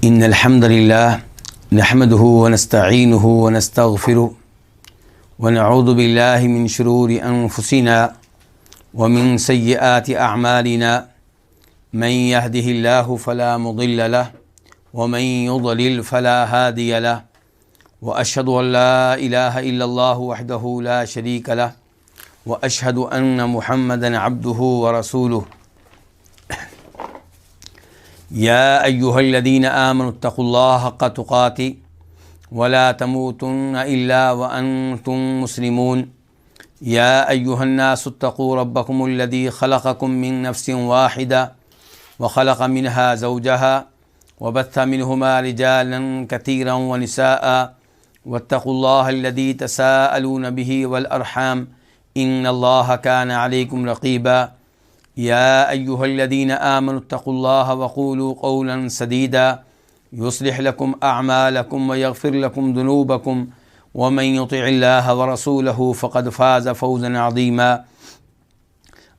إن الحمد لله نحمده ونستعينه ونستغفره ونعوذ بالله من شرور أنفسنا ومن سيئات أعمالنا من يهده الله فلا مضل له ومن يضلل فلا هادي له وأشهد أن لا إله إلا الله وحده لا شريك له وأشهد أن محمدا عبده ورسوله يا أيها الذين آمنوا اتقوا الله حق تقاته ولا تموتن إلا وأنتم مسلمون يا أيها الناس اتقوا ربكم الذي خلقكم من نفس واحدة وخلق منها زوجها وبث منهما رجالا كثيرا ونساء واتقوا الله الذي تساءلون به والأرحام إن الله كان عليكم رقيبا يا أيها الذين آمنوا اتقوا الله وقولوا قولا سديدا يصلح لكم أعمالكم ويغفر لكم ذنوبكم ومن يطع الله ورسوله فقد فاز فوزا عظيما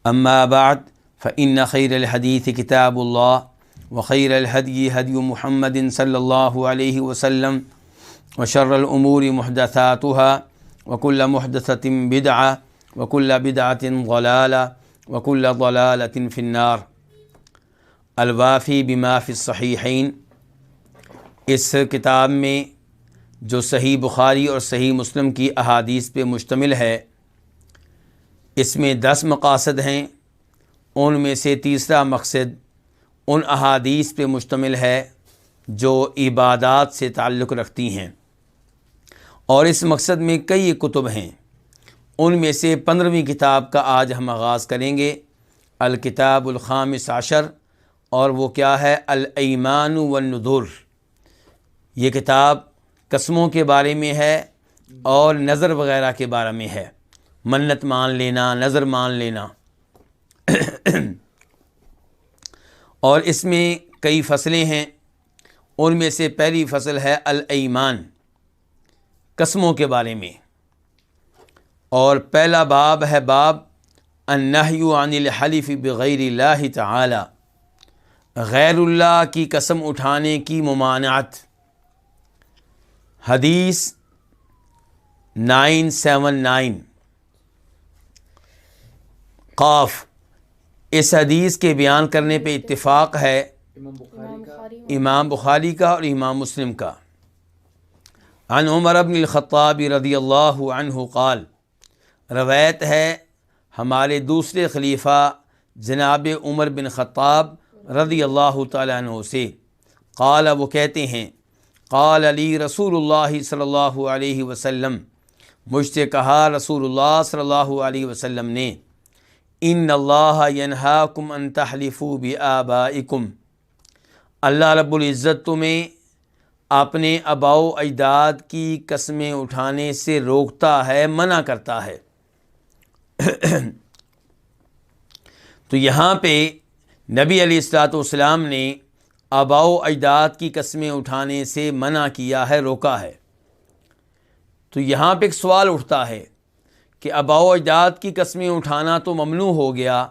أما بعد فإن خير الحديث كتاب الله وخير الهدي هدي محمد صلى الله عليه وسلم وشر الأمور محدثاتها وكل محدثة بدعة وكل بدعة ضلالة وكل ضلالة في النار۔ الوافی بما فی الصحیحین، اس کتاب میں جو صحیح بخاری اور صحیح مسلم کی احادیث پہ مشتمل ہے، اس میں 10 مقاصد ہیں۔ ان میں سے تیسرا مقصد ان احادیث پہ مشتمل ہے جو عبادات سے تعلق رکھتی ہیں، اور اس مقصد میں کئی کتب ہیں۔ ان میں سے 15ویں کتاب کا آج ہم آغاز کریں گے، الکتاب الخامس عشر، اور وہ کیا ہے؟ الایمان والنذور۔ یہ کتاب قسموں کے بارے میں ہے اور نظر وغیرہ کے بارے میں ہے، منت مان لینا، نظر مان لینا۔ اور اس میں کئی فصلیں ہیں۔ ان میں سے پہلی فصل ہے الایمان، قسموں کے بارے میں، اور پہلا باب ہے باب النہی عن الحلف بغیر اللہ تعالی، غیر اللہ کی قسم اٹھانے کی ممانعت۔ حدیث 979 قاف۔ اس حدیث کے بیان کرنے پہ اتفاق ہے امام بخاری کا اور امام مسلم کا۔ عن عمر بن الخطاب رضی اللہ عنہ قال، روایت ہے ہمارے دوسرے خلیفہ جناب عمر بن خطاب رضی اللہ تعالیٰ عنہ سے، قال، وہ کہتے ہیں، قال علی رسول اللہ صلی اللہ علیہ وسلم، مجھ سے کہا رسول اللہ صلی اللہ علیہ وسلم نے، ان اللہ ینہاکم ان تحلفوا بآبائکم، اللہ رب العزت تمہیں اپنے آباء و اجداد کی قسمیں اٹھانے سے روکتا ہے، منع کرتا ہے۔ تو یہاں پہ نبی علیہ الصلوۃ والسلام نے آباء و اجداد کی قسمیں اٹھانے سے منع کیا ہے، روکا ہے۔ تو یہاں پہ ایک سوال اٹھتا ہے کہ آباء و اجداد کی قسمیں اٹھانا تو ممنوع ہو گیا،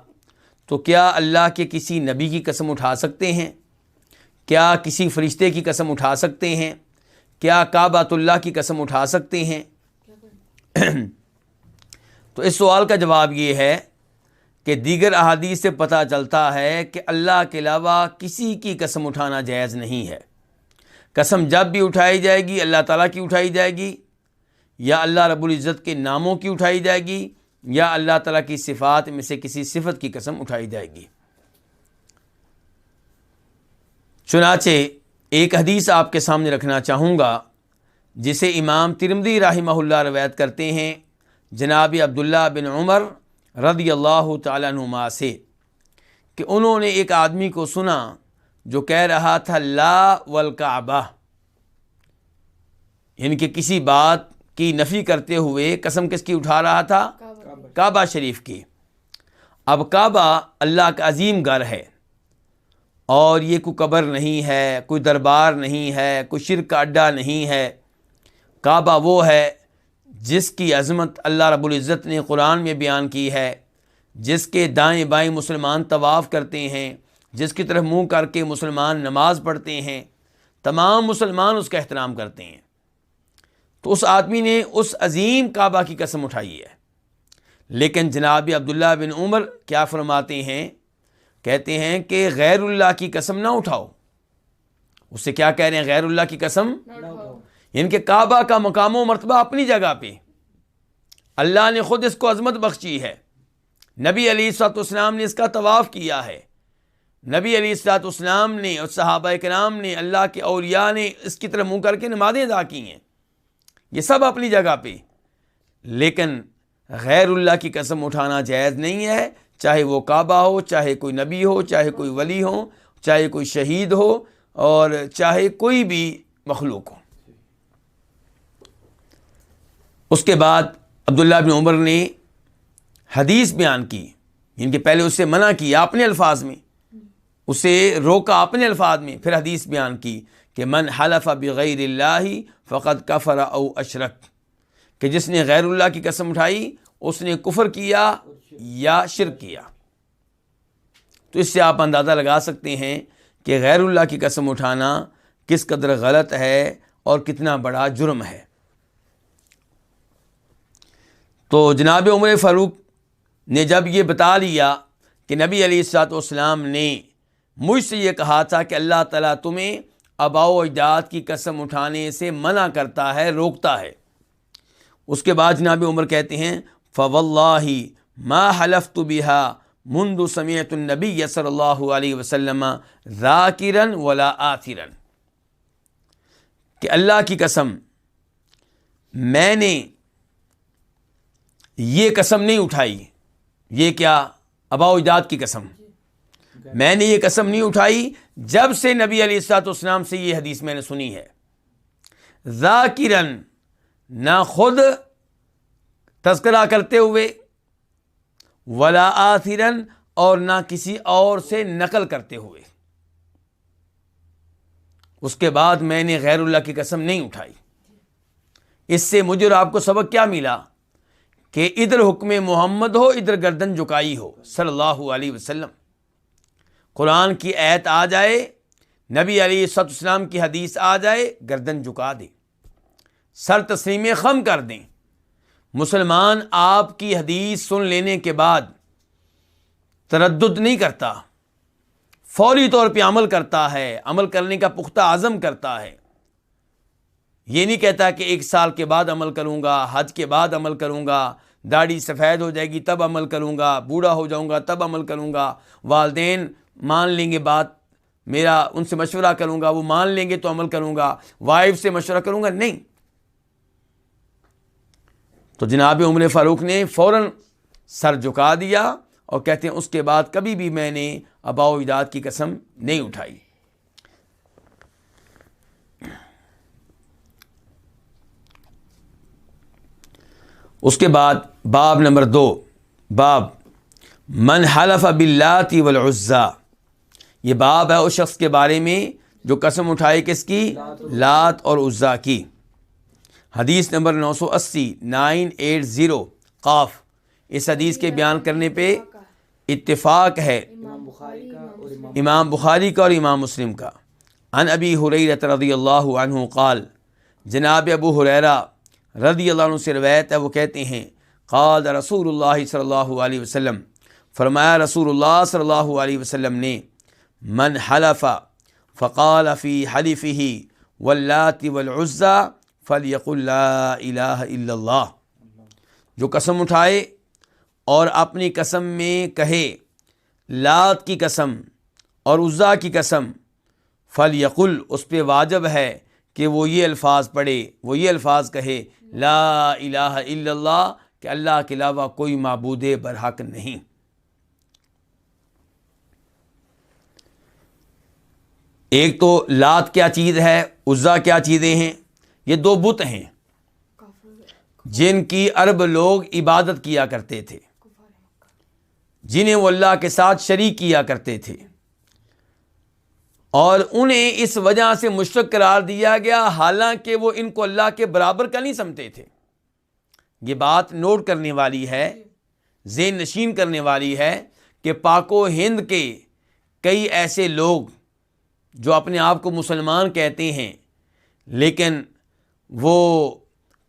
تو کیا اللہ کے کسی نبی کی قسم اٹھا سکتے ہیں؟ کیا کسی فرشتے کی قسم اٹھا سکتے ہیں؟ کیا کعبۃ اللہ کی قسم اٹھا سکتے ہیں؟ تو اس سوال کا جواب یہ ہے کہ دیگر احادیث سے پتہ چلتا ہے کہ اللہ کے علاوہ کسی کی قسم اٹھانا جائز نہیں ہے۔ قسم جب بھی اٹھائی جائے گی اللہ تعالیٰ کی اٹھائی جائے گی، یا اللہ رب العزت کے ناموں کی اٹھائی جائے گی، یا اللہ تعالیٰ کی صفات میں سے کسی صفت کی قسم اٹھائی جائے گی۔ چنانچہ ایک حدیث آپ کے سامنے رکھنا چاہوں گا جسے امام ترمذی رحمہ اللہ روایت کرتے ہیں جناب عبداللہ بن عمر رضی اللہ تعالیٰ عنہما سے، کہ انہوں نے ایک آدمی کو سنا جو کہہ رہا تھا لا والکعبہ، یعنی کہ کسی بات کی نفی کرتے ہوئے قسم کس کی اٹھا رہا تھا؟ کعبہ شریف کی۔ اب کعبہ اللہ کا عظیم گھر ہے، اور یہ کوئی قبر نہیں ہے، کوئی دربار نہیں ہے، کوئی شرک کا اڈا نہیں ہے۔ کعبہ وہ ہے جس کی عظمت اللہ رب العزت نے قرآن میں بیان کی ہے، جس کے دائیں بائیں مسلمان طواف کرتے ہیں، جس کی طرف منہ کر کے مسلمان نماز پڑھتے ہیں۔ تمام مسلمان اس کا احترام کرتے ہیں۔ تو اس آدمی نے اس عظیم کعبہ کی قسم اٹھائی ہے، لیکن جناب عبداللہ بن عمر کیا فرماتے ہیں، کہتے ہیں کہ غیر اللہ کی قسم نہ اٹھاؤ۔ اس سے کیا کہہ رہے ہیں؟ غیر اللہ کی قسم، یعنی کہ کعبہ کا مقام و مرتبہ اپنی جگہ پہ، اللہ نے خود اس کو عظمت بخشی ہے، نبی علیہ الصلوۃ والسلام نے اس کا طواف کیا ہے، نبی علیہ الصلوۃ والسلام نے اور صحابہ کرام نے، اللہ کے اولیاء نے اس کی طرف منہ کر کے نمازیں ادا کی ہیں، یہ سب اپنی جگہ پہ، لیکن غیر اللہ کی قسم اٹھانا جائز نہیں ہے، چاہے وہ کعبہ ہو، چاہے کوئی نبی ہو، چاہے کوئی ولی ہو، چاہے کوئی شہید ہو، اور چاہے کوئی بھی مخلوق ہو۔ اس کے بعد عبداللہ بن عمر نے حدیث بیان کی، ان کے پہلے اسے منع کیا اپنے الفاظ میں، اسے روکا اپنے الفاظ میں، پھر حدیث بیان کی کہ من حلف بغیر اللہ فقد کفر او اشرک، کہ جس نے غیر اللہ کی قسم اٹھائی اس نے کفر کیا یا شرک کیا۔ تو اس سے آپ اندازہ لگا سکتے ہیں کہ غیر اللہ کی قسم اٹھانا کس قدر غلط ہے اور کتنا بڑا جرم ہے۔ تو جناب عمر فاروق نے جب یہ بتا لیا کہ نبی علیہ الصلوۃ والسلام نے مجھ سے یہ کہا تھا کہ اللہ تعالیٰ تمہیں آباء و اجداد کی قسم اٹھانے سے منع کرتا ہے، روکتا ہے، اس کے بعد جناب عمر کہتے ہیں فَوَاللَّهِ مَا حَلَفْتُ بِهَا مُنْذُ سَمِعْتُ النَّبِيَّ صلی اللہ علیہ وسلم ذَاکِرًا وَلَا آثِرًا، کہ اللہ کی قسم میں نے یہ قسم نہیں اٹھائی، یہ کیا؟ آباء و اجداد کی قسم، میں نے یہ قسم نہیں اٹھائی جب سے نبی علیہ الصلوۃ والسلام سے یہ حدیث میں نے سنی ہے، ذاکرًا، نہ خود تذکرہ کرتے ہوئے، ولا آثرًا، اور نہ کسی اور سے نقل کرتے ہوئے، اس کے بعد میں نے غیر اللہ کی قسم نہیں اٹھائی۔ اس سے مجھے اور آپ کو سبق کیا ملا کہ ادھر حکم محمد ہو، ادھر گردن جھکائی ہو صلی اللہ علیہ وسلم، قرآن کی آیت آ جائے، نبی علیہ الصلوۃ والسلام کی حدیث آ جائے، گردن جھکا دیں، سر تسلیم خم کر دیں۔ مسلمان آپ کی حدیث سن لینے کے بعد تردد نہیں کرتا، فوری طور پہ عمل کرتا ہے، عمل کرنے کا پختہ عزم کرتا ہے، یہ نہیں کہتا کہ 1 سال کے بعد عمل کروں گا، حج کے بعد عمل کروں گا، داڑھی سفید ہو جائے گی تب عمل کروں گا، بوڑھا ہو جاؤں گا تب عمل کروں گا، والدین مان لیں گے بات، میرا ان سے مشورہ کروں گا، وہ مان لیں گے تو عمل کروں گا، وائف سے مشورہ کروں گا، نہیں۔ تو جناب عمر فاروق نے فوراً سر جھکا دیا اور کہتے ہیں اس کے بعد کبھی بھی میں نے آباء و اجداد کی قسم نہیں اٹھائی۔ اس کے بعد باب نمبر 2، باب من حلف باللات والعزى، یہ باب ہے اس شخص کے بارے میں جو قسم اٹھائے کس کی؟ لات اور عزیٰ کی۔ حدیث نمبر 980 قاف، اس حدیث کے بیان کرنے پہ اتفاق ہے امام بخاری کا اور امام مسلم کا۔ عن ابی ہریرہ رضی اللہ عنہ قال، جناب ابو ہریرہ رضی اللہ عنہ سے روایت ہے، وہ کہتے ہیں قال رسول اللہ صلی اللہ علیہ وسلم، فرمایا رسول اللہ صلی اللہ علیہ وسلم نے، من حلف فقال فی حلفہ واللات والعزى فلیقل لا الہ الا اللہ، جو قسم اٹھائے اور اپنی قسم میں کہے لات کی قسم اور عزیٰ کی قسم، فلیقل، اس پہ واجب ہے کہ وہ یہ الفاظ پڑھے، وہ یہ الفاظ کہے، لا الہ الا اللہ، کہ اللہ کے علاوہ کوئی معبود برحق نہیں۔ ایک تو لات کیا چیز ہے، عزیٰ کیا چیزیں ہیں، یہ 2 بت ہیں جن کی عرب لوگ عبادت کیا کرتے تھے، جنہیں وہ اللہ کے ساتھ شریک کیا کرتے تھے، اور انہیں اس وجہ سے مشرک قرار دیا گیا، حالانکہ وہ ان کو اللہ کے برابر کا نہیں سمجھتے تھے۔ یہ بات نوٹ کرنے والی ہے، ذہن نشین کرنے والی ہے کہ پاک و ہند کے کئی ایسے لوگ جو اپنے آپ کو مسلمان کہتے ہیں لیکن وہ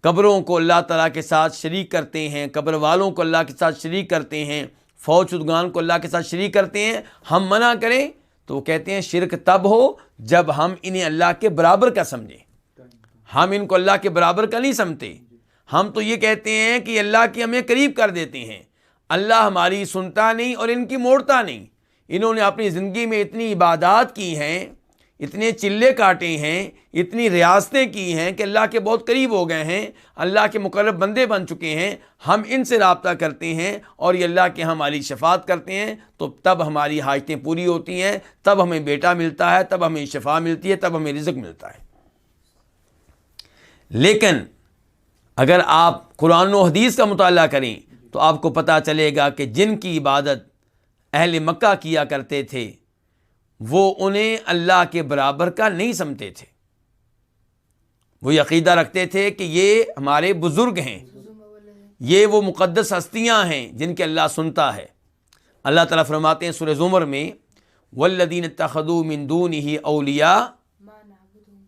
قبروں کو اللہ تعالیٰ کے ساتھ شریک کرتے ہیں، قبر والوں کو اللہ کے ساتھ شریک کرتے ہیں، فوت شدگان کو اللہ کے ساتھ شریک کرتے ہیں، ہم منع کریں تو وہ کہتے ہیں شرک تب ہو جب ہم انہیں اللہ کے برابر کا سمجھیں۔ ہم ان کو اللہ کے برابر کا نہیں سمجھتے، ہم تو یہ کہتے ہیں کہ اللہ کی ہمیں قریب کر دیتے ہیں۔ اللہ ہماری سنتا نہیں اور ان کی موڑتا نہیں۔ انہوں نے اپنی زندگی میں اتنی عبادات کی ہیں، اتنے چلے کاٹے ہیں، اتنی ریاستیں کی ہیں کہ اللہ کے بہت قریب ہو گئے ہیں، اللہ کے مقرب بندے بن چکے ہیں۔ ہم ان سے رابطہ کرتے ہیں اور یہ اللہ کے ہماری شفاعت کرتے ہیں، تو تب ہماری حاجتیں پوری ہوتی ہیں، تب ہمیں بیٹا ملتا ہے، تب ہمیں شفا ملتی ہے، تب ہمیں رزق ملتا ہے۔ لیکن اگر آپ قرآن و حدیث کا مطالعہ کریں تو آپ کو پتہ چلے گا کہ جن کی عبادت اہل مکہ کیا کرتے تھے وہ انہیں اللہ کے برابر کا نہیں سمجھتے تھے۔ وہ عقیدہ رکھتے تھے کہ یہ ہمارے بزرگ ہیں، یہ وہ مقدس ہستیاں ہیں جن کے اللہ سنتا ہے۔ اللہ تعالیٰ فرماتے ہیں سورہ زمر میں والذین اتخذوا من دونہ اولیاء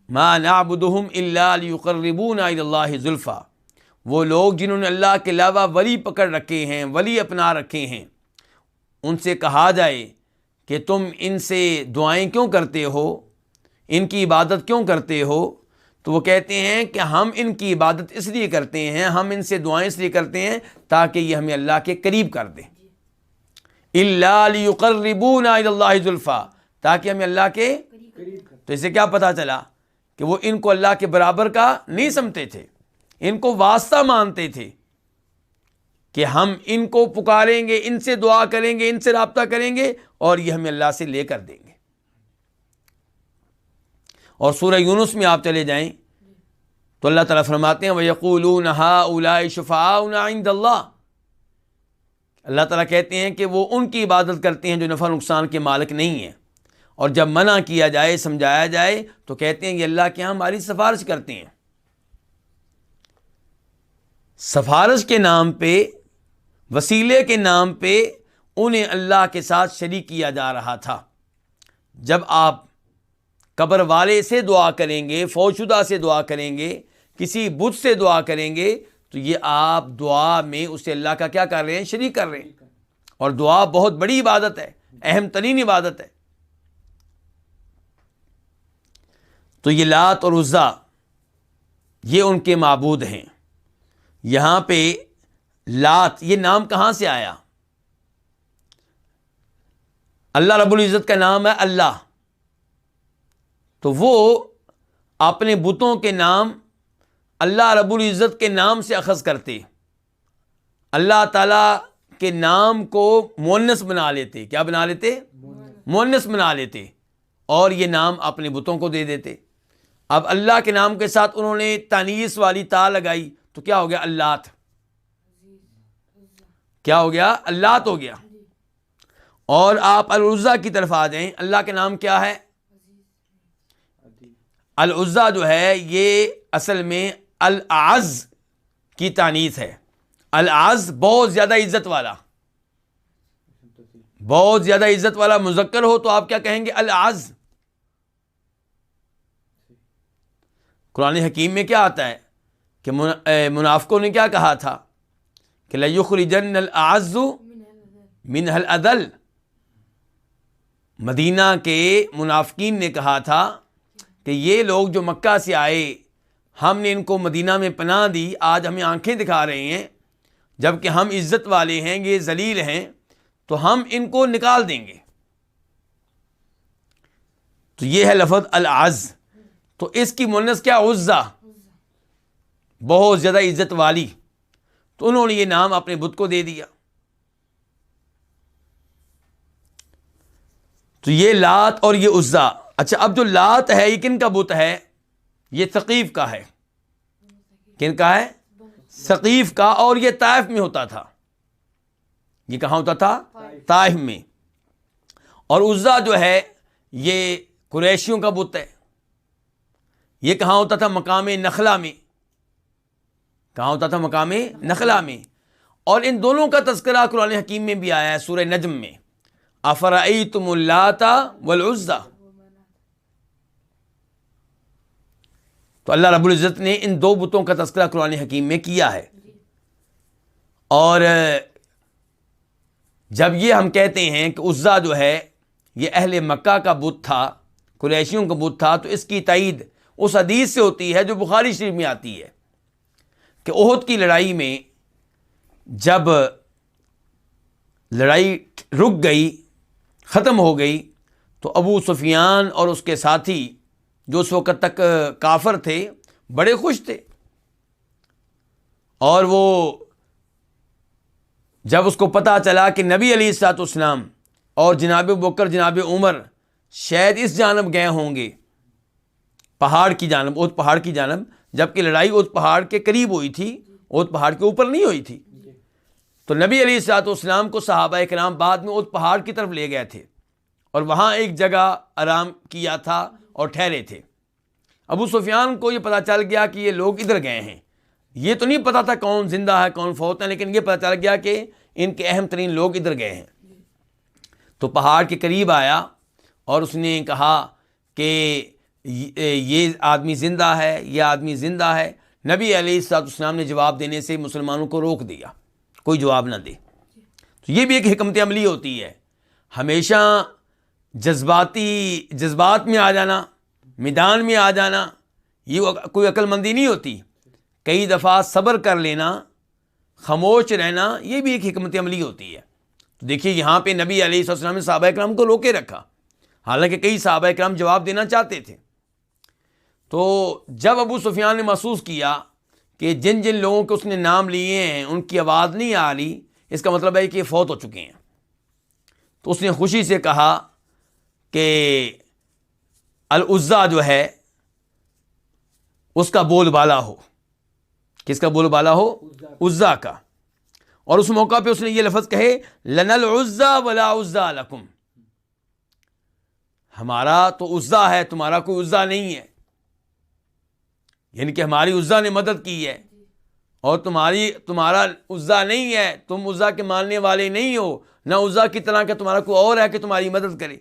ما نعبدہم الا لیقربونا الی اللہ زلفیٰ، وہ لوگ جنہوں نے اللہ کے علاوہ ولی پکڑ رکھے ہیں، ولی اپنا رکھے ہیں، ان سے کہا جائے کہ تم ان سے دعائیں کیوں کرتے ہو، ان کی عبادت کیوں کرتے ہو، تو وہ کہتے ہیں کہ ہم ان کی عبادت اس لیے کرتے ہیں، ہم ان سے دعائیں اس لیے کرتے ہیں تاکہ یہ ہمیں اللہ کے قریب کر دیں۔ الا لیقربونا الی اللہ زلفیٰ، تاکہ ہمیں اللہ کے، تو اسے کیا پتہ چلا کہ وہ ان کو اللہ کے برابر کا نہیں سمجھتے تھے، ان کو واسطہ مانتے تھے کہ ہم ان کو پکاریں گے، ان سے دعا کریں گے، ان سے رابطہ کریں گے اور یہ ہمیں اللہ سے لے کر دیں گے۔ اور سورہ یونس میں آپ چلے جائیں تو اللہ تعالیٰ فرماتے ہیں وَيَقُولُونَ هَٰؤُلَاءِ شُفَعَاؤُنَا عِندَ اللَّهِ، اللہ تعالیٰ کہتے ہیں کہ وہ ان کی عبادت کرتے ہیں جو نفع نقصان کے مالک نہیں ہیں، اور جب منع کیا جائے، سمجھایا جائے تو کہتے ہیں یہ اللہ کے ہاں ہماری سفارش کرتے ہیں۔ سفارش کے نام پہ، وسیلے کے نام پہ انہیں اللہ کے ساتھ شریک کیا جا رہا تھا۔ جب آپ قبر والے سے دعا کریں گے، فوت شدہ سے دعا کریں گے، کسی بت سے دعا کریں گے تو یہ آپ دعا میں اسے اللہ کا کیا کر رہے ہیں؟ شریک کر رہے ہیں۔ اور دعا بہت بڑی عبادت ہے، اہم ترین عبادت ہے۔ تو یہ لات اور عزیٰ یہ ان کے معبود ہیں۔ یہاں پہ لات یہ نام کہاں سے آیا؟ اللہ رب العزت کا نام ہے اللہ، تو وہ اپنے بتوں کے نام اللہ رب العزت کے نام سے اخذ کرتے، اللہ تعالیٰ کے نام کو مؤنث بنا لیتے۔ کیا بنا لیتے؟ مؤنث بنا لیتے، اور یہ نام اپنے بتوں کو دے دیتے۔ اب اللہ کے نام کے ساتھ انہوں نے تانیث والی تا لگائی تو کیا ہو گیا؟ اللات۔ کیا ہو گیا؟ اللات ہو گیا۔ اور آپ العزیٰ کی طرف آ جائیں، اللہ کے نام کیا ہے؟ العزیٰ جو ہے یہ اصل میں الاعز کی تانیث ہے۔ الاعز بہت زیادہ عزت والا، بہت زیادہ عزت والا مذکر ہو تو آپ کیا کہیں گے؟ الاعز۔ قرآن حکیم میں کیا آتا ہے کہ منافقوں نے کیا کہا تھا کہ لَيُخْرِجَنَّ الْأَعَزُّ مِنْهَا الْأَذَلُّ، مدینہ کے منافقین نے کہا تھا کہ یہ لوگ جو مکہ سے آئے، ہم نے ان کو مدینہ میں پناہ دی، آج ہمیں آنکھیں دکھا رہے ہیں، جبکہ ہم عزت والے ہیں، یہ ذلیل ہیں، تو ہم ان کو نکال دیں گے۔ تو یہ ہے لفظ الاعز، تو اس کی مؤنث کیا؟ عزیٰ، بہت زیادہ عزت والی۔ تو انہوں نے یہ نام اپنے بت کو دے دیا۔ تو یہ لات اور یہ عزیٰ۔ اچھا، اب جو لات ہے یہ کن کا بت ہے؟ یہ ثقیف کا ہے۔ کن کا ہے؟ ثقیف کا، اور یہ طائف میں ہوتا تھا۔ یہ کہاں ہوتا تھا؟ طائف میں۔ اور عزیٰ جو ہے یہ قریشیوں کا بت ہے۔ یہ کہاں ہوتا تھا؟ مقام نخلا میں۔ کہاں ہوتا تھا؟ مقام نخلا میں۔ اور ان دونوں کا تذکرہ قرآن حکیم میں بھی آیا ہے سورہ نجم میں، افرأیتم اللات والعزیٰ، تو اللہ رب العزت نے ان دو بتوں کا تذکرہ قرآن حکیم میں کیا ہے. اور جب یہ ہم کہتے ہیں کہ عزا جو ہے یہ اہل مکہ کا بت تھا، قریشیوں کا بت تھا، تو اس کی تائید اس حدیث سے ہوتی ہے جو بخاری شریف میں آتی ہے کہ احد کی لڑائی میں جب لڑائی رک گئی، ختم ہو گئی، تو ابو سفیان اور اس کے ساتھی جو اس وقت تک کافر تھے بڑے خوش تھے، اور وہ جب اس کو پتہ چلا کہ نبی علیہ الصلوۃ والسلام اور جناب ابوبکر جناب عمر شاید اس جانب گئے ہوں گے، پہاڑ کی جانب، احد پہاڑ کی جانب، جبکہ لڑائی احد پہاڑ کے قریب ہوئی تھی، احد پہاڑ کے اوپر نہیں ہوئی تھی. تو نبی علیہ الصلوۃ والسلام کو صحابہ کرام بعد میں احد پہاڑ کی طرف لے گئے تھے اور وہاں ایک جگہ آرام کیا تھا اور ٹھہرے تھے. ابو سفیان کو یہ پتہ چل گیا کہ یہ لوگ ادھر گئے ہیں. یہ تو نہیں پتا تھا کون زندہ ہے کون فوت ہے، لیکن یہ پتہ چل گیا کہ ان کے اہم ترین لوگ ادھر گئے ہیں. تو پہاڑ کے قریب آیا اور اس نے کہا کہ یہ آدمی زندہ ہے، یہ آدمی زندہ ہے. نبی علیہ الصلوۃ والسلام نے جواب دینے سے مسلمانوں کو روک دیا، کوئی جواب نہ دے. تو یہ بھی ایک حکمت عملی ہوتی ہے. ہمیشہ جذبات میں آ جانا، میدان میں آ جانا، یہ کوئی عقل مندی نہیں ہوتی. کئی دفعہ صبر کر لینا، خاموش رہنا، یہ بھی ایک حکمت عملی ہوتی ہے. تو دیکھیے یہاں پہ نبی علیہ الصلوۃ والسلام نے صحابہ کرام کو روکے رکھا، حالانکہ کئی صحابہ کرام جواب دینا چاہتے تھے. تو جب ابو سفیان نے محسوس کیا کہ جن جن لوگوں کے اس نے نام لیے ہیں ان کی آواز نہیں آ رہی، اس کا مطلب ہے کہ یہ فوت ہو چکے ہیں، تو اس نے خوشی سے کہا کہ العزا جو ہے اس کا بول بالا ہو. کس کا بول بالا ہو؟ عزا کا. اور اس موقع پہ اس نے یہ لفظ کہے لنا العزا ولا عزا لکم، ہمارا تو عزا ہے، تمہارا کوئی عزا نہیں ہے. یعنی کہ ہماری عزا نے مدد کی ہے اور تمہارا عزا نہیں ہے، تم عزا کے ماننے والے نہیں ہو، نہ عزا کی طرح کہ تمہارا کوئی اور ہے کہ تمہاری مدد کرے.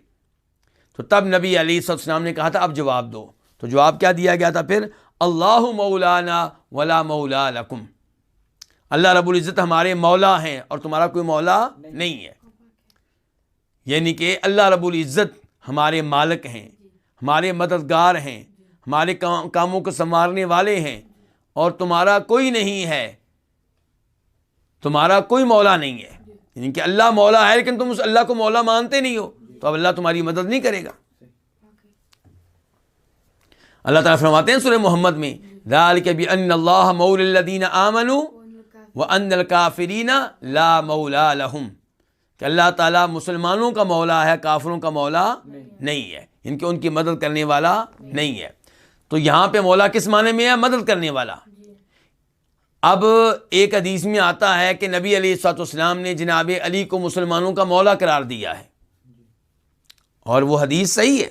تو تب نبی علیہ الصلوۃ والسلام نے کہا تھا اب جواب دو. تو جواب کیا دیا گیا تھا پھر؟ اللہ مولانا ولا مولا لکم، اللہ رب العزت ہمارے مولا ہیں اور تمہارا کوئی مولا نہیں ہے. یعنی کہ اللہ رب العزت ہمارے مالک ہیں، ہمارے مددگار ہیں، ہمارے کاموں کو سنوارنے والے ہیں، اور تمہارا کوئی نہیں ہے، تمہارا کوئی مولا نہیں ہے. یعنی کہ اللہ مولا ہے لیکن تم اس اللہ کو مولا مانتے نہیں ہو، تو اب اللہ تمہاری مدد نہیں کرے گا. اللہ تعالیٰ فرماتے ہیں سورہ محمد میں ذالک بأن اللہ مولا الذین آمنوا وأن الکافرین لا مولا لہم، کہ اللہ تعالیٰ مسلمانوں کا مولا ہے، کافروں کا مولا نہیں ہے، ان کے ان کی مدد کرنے والا نہیں ہے. تو یہاں پہ مولا کس معنی میں ہے؟ مدد کرنے والا. اب ایک حدیث میں آتا ہے کہ نبی علیہ الصلوۃ والسلام نے جناب علی کو مسلمانوں کا مولا قرار دیا ہے، اور وہ حدیث صحیح ہے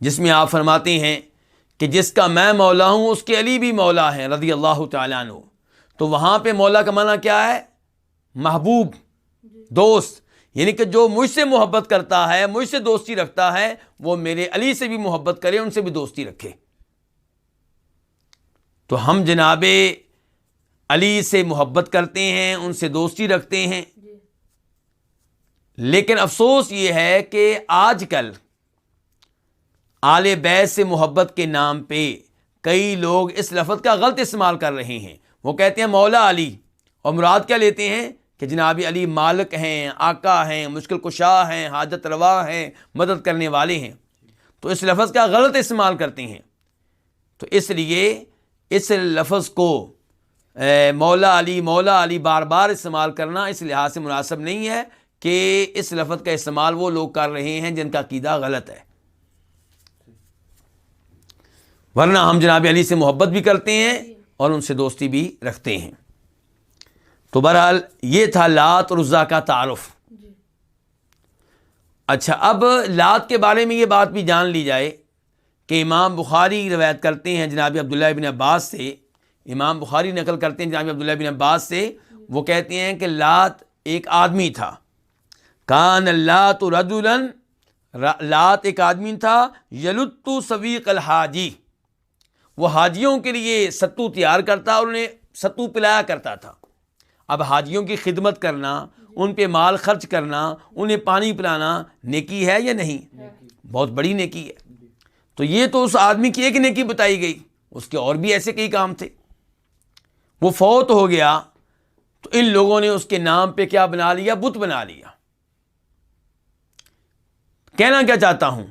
جس میں آپ فرماتے ہیں کہ جس کا میں مولا ہوں اس کے علی بھی مولا ہیں رضی اللہ تعالیٰ عنہ. تو وہاں پہ مولا کا معنی کیا ہے؟ محبوب، دوست. یعنی کہ جو مجھ سے محبت کرتا ہے، مجھ سے دوستی رکھتا ہے، وہ میرے علی سے بھی محبت کرے، ان سے بھی دوستی رکھے. تو ہم جناب علی سے محبت کرتے ہیں، ان سے دوستی رکھتے ہیں. لیکن افسوس یہ ہے کہ آج کل آل بیت سے محبت کے نام پہ کئی لوگ اس لفظ کا غلط استعمال کر رہے ہیں. وہ کہتے ہیں مولا علی، اور مراد کیا لیتے ہیں کہ جناب علی مالک ہیں، آقا ہیں، مشکل کشا ہیں، حاجت روا ہیں، مدد کرنے والے ہیں. تو اس لفظ کا غلط استعمال کرتے ہیں. تو اس لیے اس لفظ کو مولا علی بار بار استعمال کرنا اس لحاظ سے مناسب نہیں ہے کہ اس لفظ کا استعمال وہ لوگ کر رہے ہیں جن کا عقیدہ غلط ہے. ورنہ ہم جناب علی سے محبت بھی کرتے ہیں اور ان سے دوستی بھی رکھتے ہیں. تو بہرحال یہ تھا لات اور عزا کا تعارف. اچھا، اب لات کے بارے میں یہ بات بھی جان لی جائے کہ امام بخاری روایت کرتے ہیں جناب عبداللہ بن عباس سے، امام بخاری نقل کرتے ہیں جناب عبداللہ بن عباس سے، وہ کہتے ہیں کہ لات ایک آدمی تھا. کان اللات رجلا، لات ایک آدمی تھا، یلت سویق الحاجی، وہ حاجیوں کے لیے ستو تیار کرتا اور انہیں ستو پلایا کرتا تھا۔ اب حاجیوں کی خدمت کرنا، ان پہ مال خرچ کرنا، انہیں پانی پلانا نیکی ہے یا نہیں؟ بہت بڑی نیکی ہے۔ تو یہ تو اس آدمی کی ایک نیکی بتائی گئی، اس کے اور بھی ایسے کئی کام تھے۔ وہ فوت ہو گیا تو ان لوگوں نے اس کے نام پہ کیا بنا لیا؟ بت بنا لیا۔ کہنا کیا چاہتا ہوں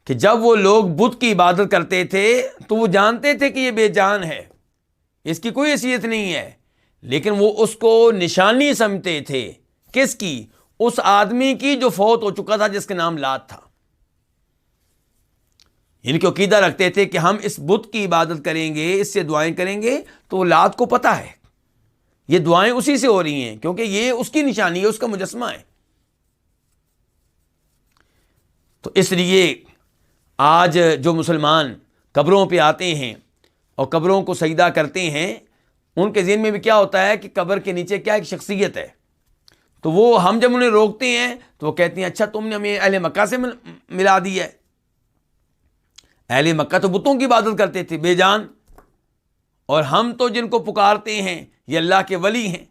کہ جب وہ لوگ بت کی عبادت کرتے تھے تو وہ جانتے تھے کہ یہ بے جان ہے، اس کی کوئی حیثیت نہیں ہے، لیکن وہ اس کو نشانی سمجھتے تھے۔ کس کی؟ اس آدمی کی جو فوت ہو چکا تھا، جس کا نام لات تھا۔ ان کی عقیدہ رکھتے تھے کہ ہم اس بت کی عبادت کریں گے، اس سے دعائیں کریں گے، تو وہ لات کو پتہ ہے یہ دعائیں اسی سے ہو رہی ہیں، کیونکہ یہ اس کی نشانی ہے، اس کا مجسمہ ہے۔ تو اس لیے آج جو مسلمان قبروں پہ آتے ہیں اور قبروں کو سجدہ کرتے ہیں، ان کے ذہن میں بھی کیا ہوتا ہے کہ قبر کے نیچے کیا ایک شخصیت ہے۔ تو وہ ہم جب انہیں روکتے ہیں تو وہ کہتے ہیں اچھا تم نے ہمیں اہل مکہ سے ملا دی ہے۔ اہل مکہ تو بتوں کی عبادت کرتے تھے بے جان، اور ہم تو جن کو پکارتے ہیں یہ اللہ کے ولی ہیں۔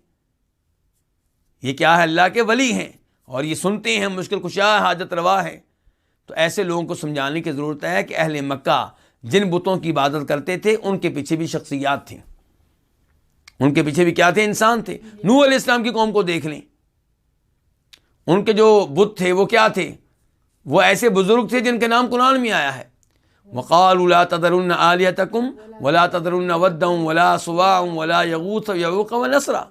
یہ کیا ہے؟ اللہ کے ولی ہیں، اور یہ سنتے ہیں، مشکل کشا حاجت روا ہے۔ تو ایسے لوگوں کو سمجھانے کی ضرورت ہے کہ اہل مکہ جن بتوں کی عبادت کرتے تھے ان کے پیچھے بھی شخصیات تھیں، ان کے پیچھے بھی کیا تھے؟ انسان تھے۔ نوح علیہ السلام کی قوم کو دیکھ لیں، ان کے جو بت تھے وہ کیا تھے؟ وہ ایسے بزرگ تھے جن کے نام قرآن میں آیا ہے، وَقَالُوا لَا تَذَرُنَّ آلِهَتَكُمْ وَلَا تَذَرُنَّ وَدًّا وَلَا سُوَاعًا وَلَا يَغُوثَ وَيَعُوقَ وَنَسْرًا۔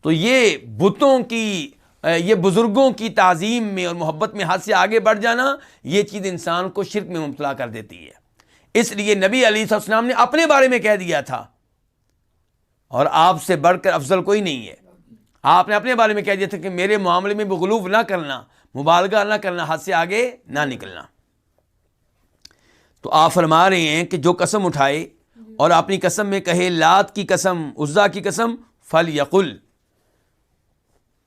تو یہ بتوں کی، یہ بزرگوں کی تعظیم میں اور محبت میں حد سے آگے بڑھ جانا، یہ چیز انسان کو شرک میں مبتلا کر دیتی ہے۔ اس لیے نبی علیہ السلام نے اپنے بارے میں کہہ دیا تھا، اور آپ سے بڑھ کر افضل کوئی نہیں ہے، آپ نے اپنے بارے میں کہہ دیا تھا کہ میرے معاملے میں بھی غلو نہ کرنا، مبالغہ نہ کرنا، حد سے آگے نہ نکلنا۔ تو آپ فرما رہے ہیں کہ جو قسم اٹھائے اور اپنی قسم میں کہے لات کی قسم، عزا کی قسم، فلیقل،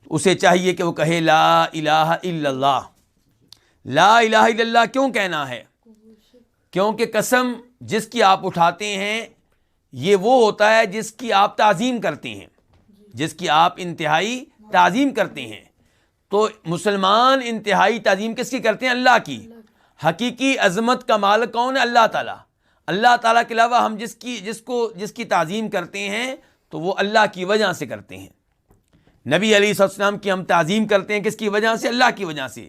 اسے چاہیے کہ وہ کہے لا الہ الا اللہ۔ لا الہ الا اللہ کیوں کہنا ہے؟ کیونکہ قسم جس کی آپ اٹھاتے ہیں یہ وہ ہوتا ہے جس کی آپ تعظیم کرتے ہیں، جس کی آپ انتہائی تعظیم کرتے ہیں۔ تو مسلمان انتہائی تعظیم کس کی کرتے ہیں؟ اللہ کی۔ حقیقی عظمت کا مالک کون ہے؟ اللہ تعالیٰ۔ اللہ تعالیٰ کے علاوہ ہم جس کی تعظیم کرتے ہیں تو وہ اللہ کی وجہ سے کرتے ہیں۔ نبی علیہ السلام کی ہم تعظیم کرتے ہیں کس کی وجہ سے؟ اللہ کی وجہ سے۔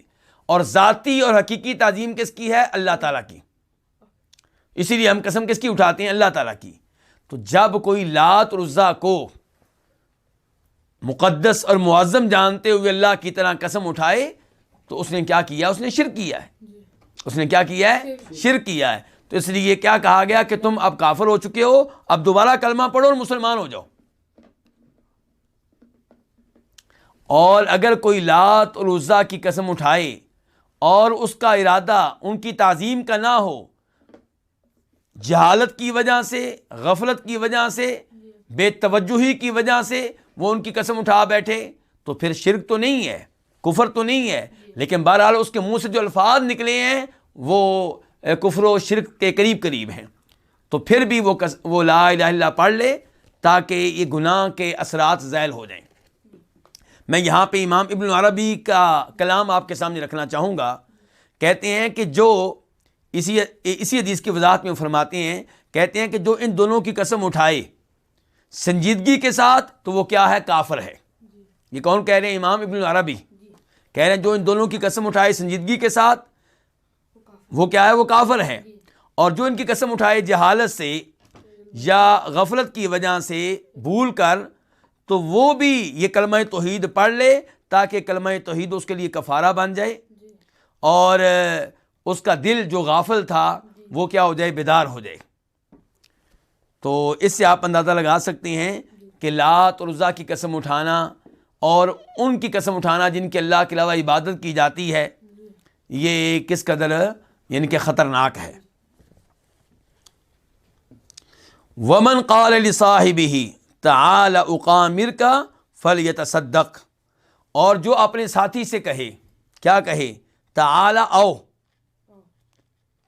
اور ذاتی اور حقیقی تعظیم کس کی ہے؟ اللہ تعالیٰ کی۔ اسی لیے ہم قسم کس کی اٹھاتے ہیں؟ اللہ تعالیٰ کی۔ تو جب کوئی لات اور عزا کو مقدس اور معظم جانتے ہوئے اللہ کی طرح قسم اٹھائے تو اس نے کیا کیا؟ اس نے شرک کیا ہے۔ اس نے کیا کیا ہے؟ شرک کیا ہے۔ تو اس لیے کیا کہا گیا کہ تم اب کافر ہو چکے ہو، اب دوبارہ کلمہ پڑھو اور مسلمان ہو جاؤ۔ اور اگر کوئی لات اور عزا کی قسم اٹھائے اور اس کا ارادہ ان کی تعظیم کا نہ ہو، جہالت کی وجہ سے، غفلت کی وجہ سے، بے توجہی کی وجہ سے وہ ان کی قسم اٹھا بیٹھے، تو پھر شرک تو نہیں ہے، کفر تو نہیں ہے، لیکن بہرحال اس کے منہ سے جو الفاظ نکلے ہیں وہ کفر و شرک کے قریب ہیں۔ تو پھر بھی وہ لا الہ الا اللہ پڑھ لے تاکہ یہ گناہ کے اثرات زائل ہو جائیں۔ میں یہاں پہ امام ابن عربی کا کلام آپ کے سامنے رکھنا چاہوں گا۔ کہتے ہیں کہ جو اسی حدیث کی وضاحت میں فرماتے ہیں، کہتے ہیں کہ جو ان دونوں کی قسم اٹھائے سنجیدگی کے ساتھ تو وہ کیا ہے؟ کافر ہے۔ یہ کون کہہ رہے ہیں؟ امام ابن عربی کہہ رہے ہیں جو ان دونوں کی قسم اٹھائے سنجیدگی کے ساتھ وہ کیا ہے؟ وہ کافر ہے۔ اور جو ان کی قسم اٹھائے جہالت سے یا غفلت کی وجہ سے بھول کر، تو وہ بھی یہ کلمہ توحید پڑھ لے تاکہ کلمہ توحید اس کے لیے کفارہ بن جائے، اور اس کا دل جو غافل تھا وہ کیا ہو جائے؟ بیدار ہو جائے۔ تو اس سے آپ اندازہ لگا سکتے ہیں کہ لات اور عزا کی قسم اٹھانا اور ان کی قسم اٹھانا جن کے اللہ کے علاوہ عبادت کی جاتی ہے، یہ کس قدر یعنی کہ خطرناک ہے۔ وَمَنْ قَالَ لِصَاحِبِهِ تعال اقامرک فلیتصدق، اور جو اپنے ساتھی سے کہے، کیا کہے؟ تعال آؤ۔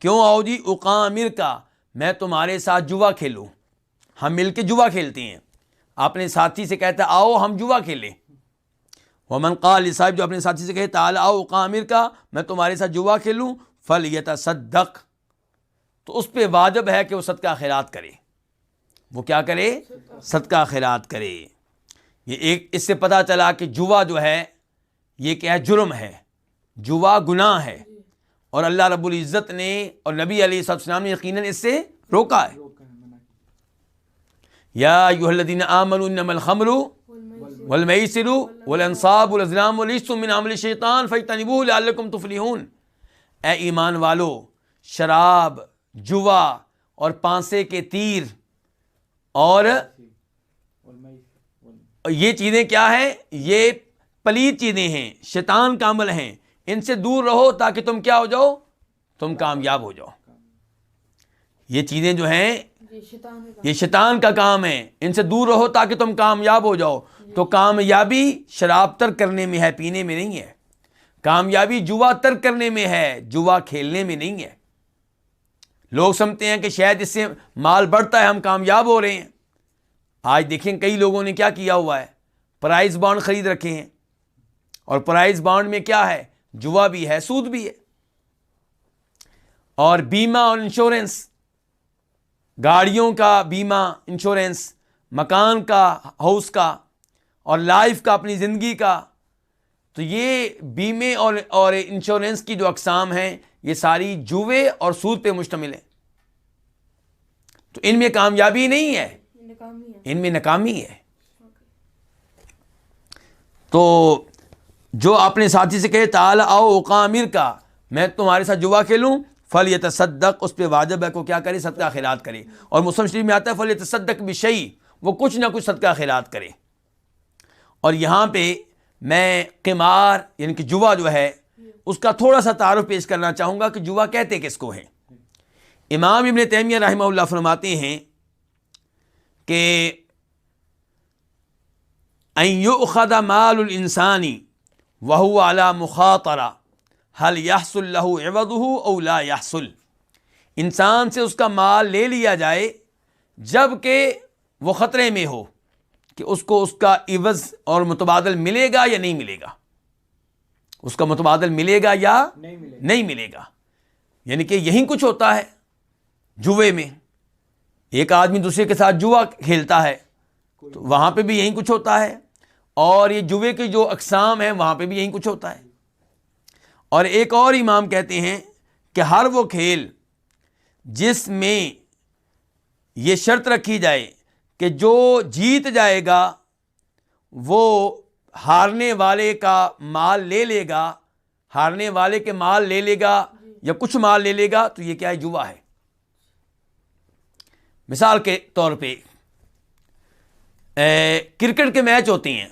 کیوں آؤ جی؟ اقامرک، میں تمہارے ساتھ جوا کھیلوں. ہم مل کے جوا کھیلتے ہیں. اپنے ساتھی سے کہتا ہے آؤ ہم جوا کھیلیں. ومن قال صاحب جو اپنے ساتھی سے کہے تعال آؤ قامر کا میں تمہارے ساتھ جوا کھیلوں فلیتصدق تو اس پہ واجب ہے کہ وہ صدقہ خیرات کرے. وہ کیا کرے؟ صدقہ خیرات کرے. یہ ایک اس سے پتہ چلا کہ جوا جو ہے یہ کیا ہے؟ جرم ہے. جوا گناہ ہے اور اللہ رب العزت نے اور نبی علیہ السلام نے یقیناً اس سے روکا ہے. یا ایھا الذین آمنوا انما الخمر والمیسر والانصاب والازلام رجس من عمل الشیطان فاجتنبوہ لعلکم تفلحون. اے ایمان والو، شراب، جوا اور پانسے کے تیر اور یہ چیزیں کیا ہیں؟ یہ پلید چیزیں ہیں، شیطان کا عمل ہیں. ان سے دور رہو تاکہ تم کیا ہو جاؤ؟ تم کامیاب ہو جاؤ. یہ چیزیں جو ہیں یہ شیطان کا کام ہے. ان سے دور رہو تاکہ تم کامیاب ہو جاؤ. تو کامیابی شراب ترک کرنے میں ہے، پینے میں نہیں ہے. کامیابی جوا ترک کرنے میں ہے، جوا کھیلنے میں نہیں ہے. لوگ سمجھتے ہیں کہ شاید اس سے مال بڑھتا ہے، ہم کامیاب ہو رہے ہیں. آج دیکھیں کئی لوگوں نے کیا کیا ہوا ہے، پرائز بانڈ خرید رکھے ہیں. اور پرائز بانڈ میں کیا ہے؟ جوا بھی ہے، سود بھی ہے. اور بیمہ اور انشورنس، گاڑیوں کا بیمہ، انشورنس، مکان کا، ہاؤس کا، اور لائف کا، اپنی زندگی کا. تو یہ بیمے اور انشورنس کی جو اقسام ہیں یہ ساری جوے اور سود پہ مشتمل ہیں. تو ان میں کامیابی نہیں ہے، ان میں ناکامی ہے. تو جو اپنے ساتھی سے کہے تعال آؤ قامر کا میں تمہارے ساتھ جوا کھیلوں فلیتصدق اس پہ واجب ہے کو کیا کرے؟ صدقہ خیرات کرے. اور مسلم شریف میں آتا ہے فلیتصدق بشیء وہ کچھ نہ کچھ صدقہ خیرات کرے. اور یہاں پہ میں قمار یعنی کہ جوا جو ہے اس کا تھوڑا سا تعارف پیش کرنا چاہوں گا کہ جوا کہتے کس کو ہیں. امام ابن تیمیہ رحمہ اللہ فرماتے ہیں کہ ان یؤخذ مال الانسان وهو على مخاطرہ هل يحصل له عوضه او لا يحصل. انسان سے اس کا مال لے لیا جائے جب کہ وہ خطرے میں ہو کہ اس کو اس کا عوض اور متبادل ملے گا یا نہیں ملے گا. اس کا متبادل ملے گا یا نہیں ملے گا. یعنی کہ یہی کچھ ہوتا ہے جوے میں. ایک آدمی دوسرے کے ساتھ جوا کھیلتا ہے تو وہاں پہ بھی یہی کچھ ہوتا ہے. اور یہ جوے کی جو اقسام ہیں وہاں پہ بھی یہی کچھ ہوتا ہے. اور ایک اور امام کہتے ہیں کہ ہر وہ کھیل جس میں یہ شرط رکھی جائے کہ جو جیت جائے گا وہ ہارنے والے کا مال لے لے گا، ہارنے والے کے مال لے لے گا یا کچھ مال لے لے گا، تو یہ کیا ہے؟ جوا ہے. مثال کے طور پہ کرکٹ کے میچ ہوتے ہیں،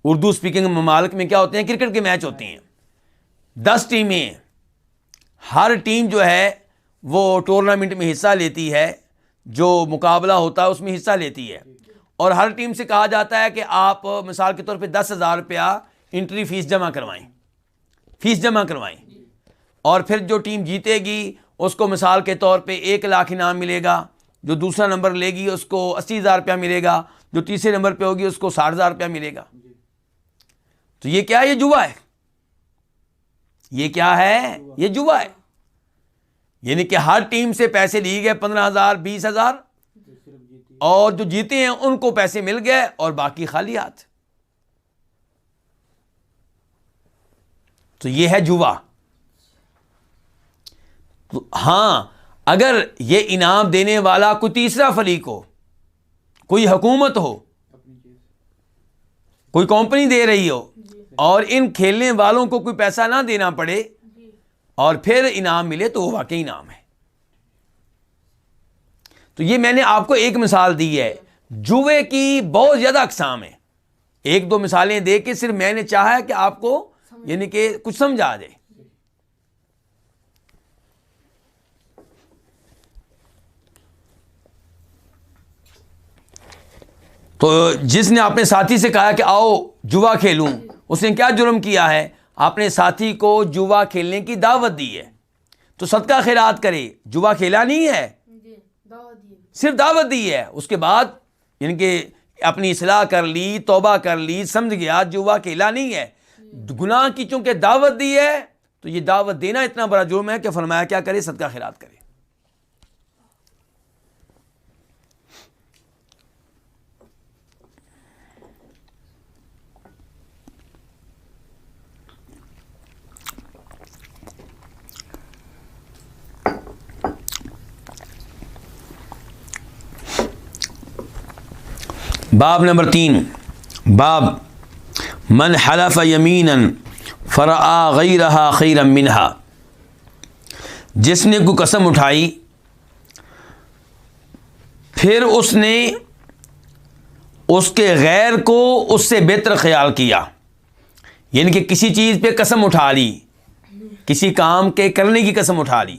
اردو اسپیکنگ ممالک میں کیا ہوتے ہیں؟ کرکٹ کے میچ ہوتے ہیں. 10 ٹیمیں، ہر ٹیم جو ہے وہ ٹورنامنٹ میں حصہ لیتی ہے، جو مقابلہ ہوتا ہے اس میں حصہ لیتی ہے. اور ہر ٹیم سے کہا جاتا ہے کہ آپ مثال کے طور پہ 10,000 روپیہ انٹری فیس جمع کروائیں. اور پھر جو ٹیم جیتے گی اس کو مثال کے طور پہ 1 لاکھ انعام ملے گا. جو دوسرا نمبر لے گی اس کو 80,000 روپیہ ملے گا. جو تیسرے نمبر پہ ہوگی اس کو 60,000 روپیہ ملے گا. تو یہ کیا ہے؟ یہ جوا ہے. یہ کیا ہے؟ یہ جوا ہے. یعنی کہ ہر ٹیم سے پیسے لیے گئے 15,000 20,000 اور جو جیتے ہیں ان کو پیسے مل گئے اور باقی خالی ہاتھ. تو یہ ہے جوا. تو ہاں اگر یہ انعام دینے والا کوئی تیسرا فریق ہو، کوئی حکومت ہو، کوئی کمپنی دے رہی ہو اور ان کھیلنے والوں کو کوئی پیسہ نہ دینا پڑے اور پھر انعام ملے تو وہ واقعی انعام ہے. تو یہ میں نے آپ کو ایک مثال دی ہے. جوے کی بہت زیادہ اقسام ہیں. 1-2 مثالیں دے کے صرف میں نے چاہا کہ آپ کو یعنی کہ کچھ سمجھ آ جائے. تو جس نے اپنے ساتھی سے کہا کہ آؤ جوا کھیلوں، اس نے کیا جرم کیا ہے؟ اپنے ساتھی کو جوا کھیلنے کی دعوت دی ہے. تو صدقہ خیرات کرے. جوا کھیلا نہیں ہے صرف دعوت دی ہے، اس کے بعد یعنی کہ اپنی اصلاح کر لی، توبہ کر لی، سمجھ گیا جو وہ اکیلا نہیں ہے، گناہ کی چونکہ دعوت دی ہے تو یہ دعوت دینا اتنا بڑا جرم ہے کہ فرمایا کیا کرے؟ صدقہ خیرات کرے۔ باب نمبر 3، باب من حلف یمینا فرآ غیرہا خیرا منہا، جس نے کوئی قسم اٹھائی پھر اس نے اس کے غیر کو اس سے بہتر خیال کیا، یعنی کہ کسی چیز پہ قسم اٹھا لی، کسی کام کے کرنے کی قسم اٹھا لی،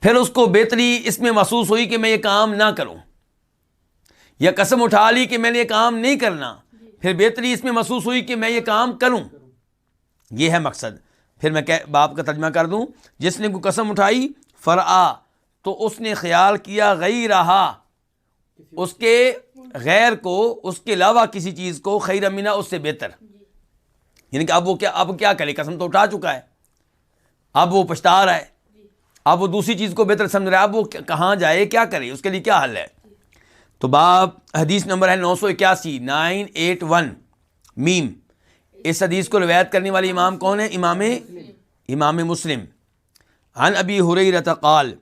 پھر اس کو بہتری اس میں محسوس ہوئی کہ میں یہ کام نہ کروں، یا قسم اٹھا لی کہ میں نے یہ کام نہیں کرنا، پھر بہتری اس میں محسوس ہوئی کہ میں یہ کام کروں، یہ ہے مقصد۔ پھر میں باب کا ترجمہ کر دوں، جس نے کوئی قسم اٹھائی فرآ تو اس نے خیال کیا غیرہا اس کے غیر کو، اس کے علاوہ کسی چیز کو، خیر منہا اس سے بہتر، یعنی کہ اب کیا کرے؟ قسم تو اٹھا چکا ہے، اب وہ پچھتا رہا ہے، اب وہ دوسری چیز کو بہتر سمجھ رہا ہے، اب وہ کہاں جائے، کیا کرے، اس کے لیے کیا حل ہے؟ تو باب حدیث نمبر ہے 981 981 میم۔ اس حدیث کو روایت کرنے والے امام کون ہے؟ امام مسلم۔ عن ابی ہریرہ قال،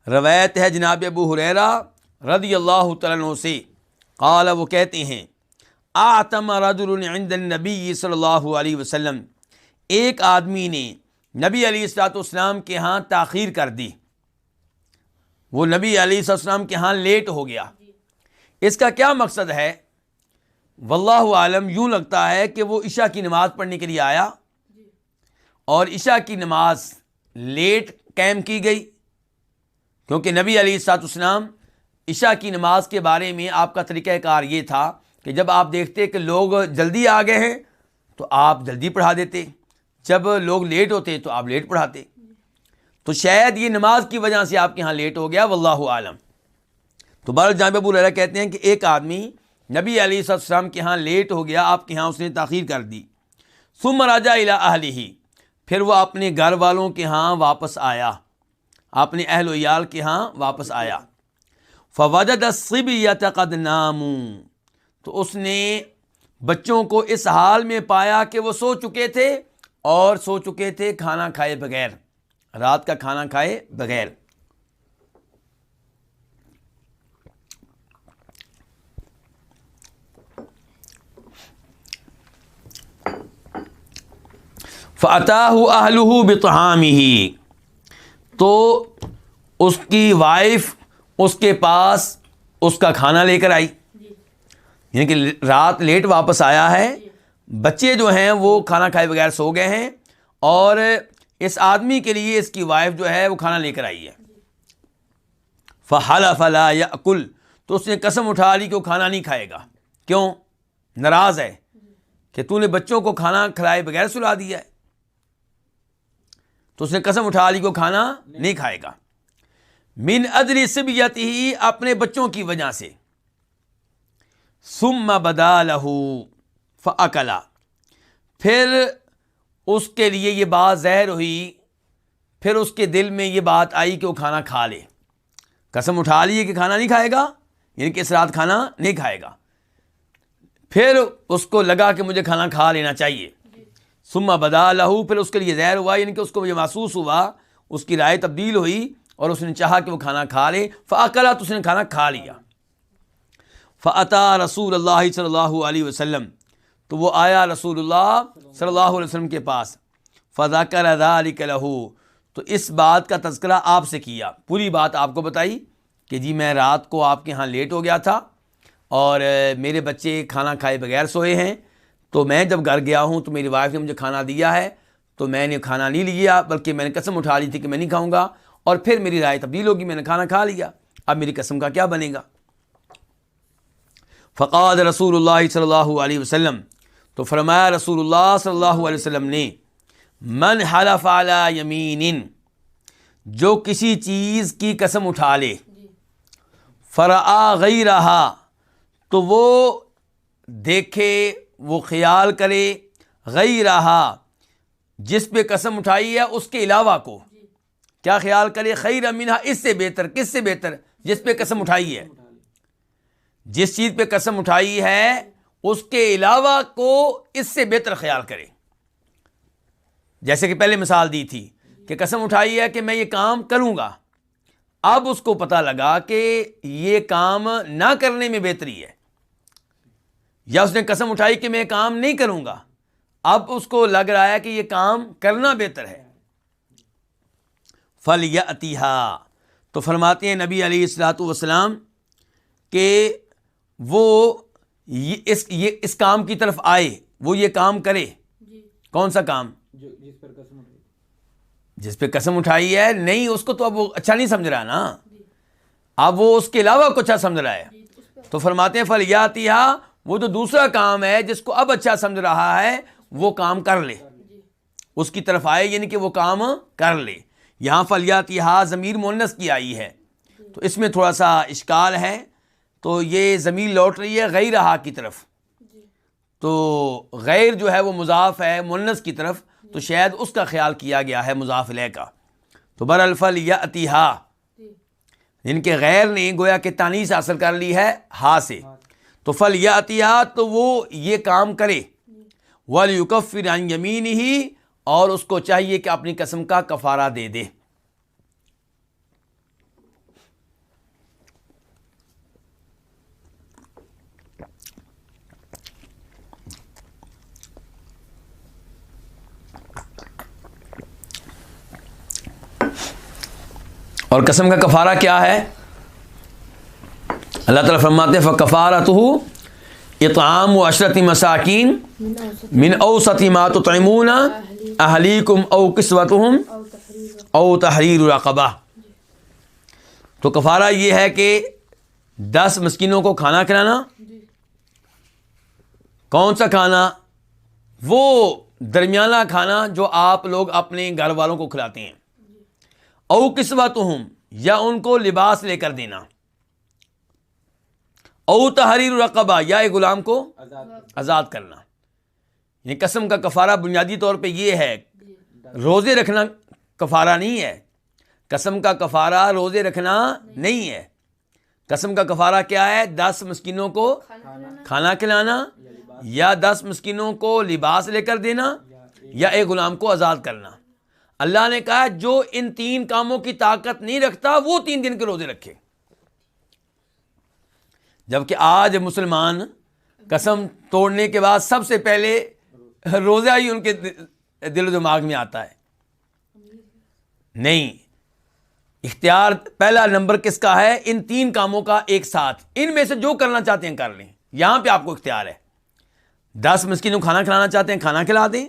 روایت ہے جناب ابو ہریرہ رضی اللہ تعالیٰ عنہ سے، قال وہ کہتے ہیں اعتم رجل عند النبی صلی اللہ علیہ وسلم، ایک آدمی نے نبی علیہ الصلوۃ والسلام کے ہاں تاخیر کر دی، وہ نبی علیہ السلام کے ہاں لیٹ ہو گیا۔ اس کا کیا مقصد ہے؟ واللہ عالم، یوں لگتا ہے کہ وہ عشاء کی نماز پڑھنے کے لیے آیا اور عشاء کی نماز لیٹ قائم کی گئی، کیونکہ نبی علیہ السلام عشاء کی نماز کے بارے میں آپ کا طریقہ کار یہ تھا کہ جب آپ دیکھتے کہ لوگ جلدی آ گئے ہیں تو آپ جلدی پڑھا دیتے، جب لوگ لیٹ ہوتے تو آپ لیٹ پڑھاتے، تو شاید یہ نماز کی وجہ سے آپ کے ہاں لیٹ ہو گیا، واللہ عالم۔ تو بہرحال جناب ابو ہریرہ کہتے ہیں کہ ایک آدمی نبی علیہ السلام کے ہاں لیٹ ہو گیا، آپ کے ہاں اس نے تاخیر کر دی، ثم رجع الی اہلہ، پھر وہ اپنے گھر والوں کے ہاں واپس آیا، اپنے اہل و عیال کے ہاں واپس آیا، فوجد الصبیۃ قد ناموا، تو اس نے بچوں کو اس حال میں پایا کہ وہ سو چکے تھے کھانا کھائے بغیر، رات کا کھانا کھائے بغیر۔ فَأَتَاهُ أَهْلُهُ بِطَعَامِهِ، تو اس کی وائف اس کے پاس اس کا کھانا لے کر آئی، یعنی کہ رات لیٹ واپس آیا ہے، بچے جو ہیں وہ کھانا کھائے بغیر سو گئے ہیں، اور اس آدمی کے لیے اس کی وائف جو ہے وہ کھانا لے کر آئی ہے۔ فَحَلَفَ لَا يَأْكُلُ، تو اس نے قسم اٹھا لی کہ وہ کھانا نہیں کھائے گا، کیوں؟ ناراض ہے کہ تو نے بچوں کو کھانا کھلائے بغیر سلا دیا ہے، تو اس نے قسم اٹھا لی کہ وہ کھانا نہیں کھائے گا، من ادری صبیتہ، اپنے بچوں کی وجہ سے، ثم بدا لہ فاکلا، پھر اس کے لیے یہ بات ظاہر ہوئی، پھر اس کے دل میں یہ بات آئی کہ وہ کھانا کھا لے، قسم اٹھا لی کہ کھانا نہیں کھائے گا، یعنی کہ اس رات کھانا نہیں کھائے گا، پھر اس کو لگا کہ مجھے کھانا کھا لینا چاہیے، ثم بدا لہ، پھر اس کے لیے ظاہر ہوا، یعنی کہ اس کو یہ محسوس ہوا، اس کی رائے تبدیل ہوئی اور اس نے چاہا کہ وہ کھانا کھا لے، فاکلا، تو اس نے کھانا کھا لیا، فاتا رسول اللہ صلی اللہ علیہ وسلم، تو وہ آیا رسول اللہ صلی اللہ علیہ وسلم کے پاس، فذکر ذلک لہ، تو اس بات کا تذکرہ آپ سے کیا، پوری بات آپ کو بتائی کہ جی میں رات کو آپ کے ہاں لیٹ ہو گیا تھا اور میرے بچے کھانا کھائے بغیر سوئے ہیں، تو میں جب گھر گیا ہوں تو میری وائف نے مجھے کھانا دیا ہے، تو میں نے کھانا نہیں لیا بلکہ میں نے قسم اٹھا لی تھی کہ میں نہیں کھاؤں گا، اور پھر میری رائے تبدیل ہوگی، میں نے کھانا کھا لیا، اب میری قسم کا کیا بنے گا؟ فقال رسول اللہ صلی اللہ علیہ وسلم، تو فرمایا رسول اللہ صلی اللہ علیہ وسلم نے، من حلف علی یمین، جو کسی چیز کی قسم اٹھا لے، فرآ غیرہا، تو وہ دیکھے، وہ خیال کرے، غیرہا، جس پہ قسم اٹھائی ہے اس کے علاوہ کو، کیا خیال کرے؟ خیر منہا، اس سے بہتر، کس سے بہتر؟ جس پہ قسم اٹھائی ہے، جس چیز پہ قسم اٹھائی ہے اس کے علاوہ کو اس سے بہتر خیال کرے. جیسے کہ پہلے مثال دی تھی کہ قسم اٹھائی ہے کہ میں یہ کام کروں گا، اب اس کو پتہ لگا کہ یہ کام نہ کرنے میں بہتری ہے، یا اس نے قسم اٹھائی کہ میں کام نہیں کروں گا، اب اس کو لگ رہا ہے کہ یہ کام کرنا بہتر ہے. فَلْيَأْتِهَا، تو فرماتے ہیں نبی علیہ الصلوۃ والسلام کہ وہ اس کام کی طرف آئے، وہ یہ کام کرے. کون سا کام؟ جس پہ قسم اٹھائی ہے. نہیں، اس کو تو اب وہ اچھا نہیں سمجھ رہا نا، اب وہ اس کے علاوہ کچھ اچھا سمجھ رہا ہے. تو فرماتے ہیں فَلْيَأْتِهَا، وہ جو دوسرا کام ہے جس کو اب اچھا سمجھ رہا ہے وہ کام کر لے، اس کی طرف آئے، یعنی کہ وہ کام کر لے. یہاں فَلْيَأْتِهَا ضمیر مؤنث کی آئی ہے، تو اس میں تھوڑا سا اشکال ہے. تو یہ ضمیر لوٹ رہی ہے غیرہا کی طرف، تو غیر جو ہے وہ مضاف ہے مؤنث کی طرف، تو شاید اس کا خیال کیا گیا ہے مضاف الیہ کا. تو بہرحال فَلْيَأْتِهَا، جن کے غیر نے گویا کہ تانیث حاصل کر لی ہے ہا سے، تو فَلْيَأْتِهَا، تو وہ یہ کام کرے. وَلْيُكَفِّرْ عَنْ يَمِينِهِ، اور اس کو چاہیے کہ اپنی قسم کا کفارہ دے دے. اور قسم کا کفارہ کیا ہے؟ اللہ تعالیٰ فرماتے ہیں فَكَفَارَتُهُ اطعام عشرة مساکین من اوسط ما تطعمون اہلیکم او کسوتهم او تحریر رقبہ. تو کفارہ یہ ہے کہ 10 مسکینوں کو کھانا کھلانا. کون سا کھانا؟ وہ درمیانہ کھانا جو آپ لوگ اپنے گھر والوں کو کھلاتے ہیں. او کسوتهم، یا ان کو لباس لے کر دینا. او تحریر رقبہ، یا ایک غلام کو آزاد کرنا. یعنی قسم کا کفارہ بنیادی طور پہ یہ ہے، روزے رکھنا کفارہ نہیں ہے. قسم کا کفارہ روزے رکھنا نہیں ہے. قسم کا کفارہ کیا ہے؟ 10 مسکینوں کو کھانا کھلانا، یا 10 مسکینوں کو لباس لے کر دینا، یا ایک غلام کو آزاد کرنا. اللہ نے کہا جو ان 3 کاموں کی طاقت نہیں رکھتا وہ 3 دن کے روزے رکھے. جبکہ آج مسلمان قسم توڑنے کے بعد سب سے پہلے روزہ ہی ان کے دل و دماغ میں آتا ہے. نہیں، اختیار پہلا نمبر کس کا ہے؟ ان 3 کاموں کا ایک ساتھ، ان میں سے جو کرنا چاہتے ہیں کر لیں. یہاں پہ آپ کو اختیار ہے. 10 مسکینوں کو کھانا کھلانا چاہتے ہیں کھانا کھلا دیں،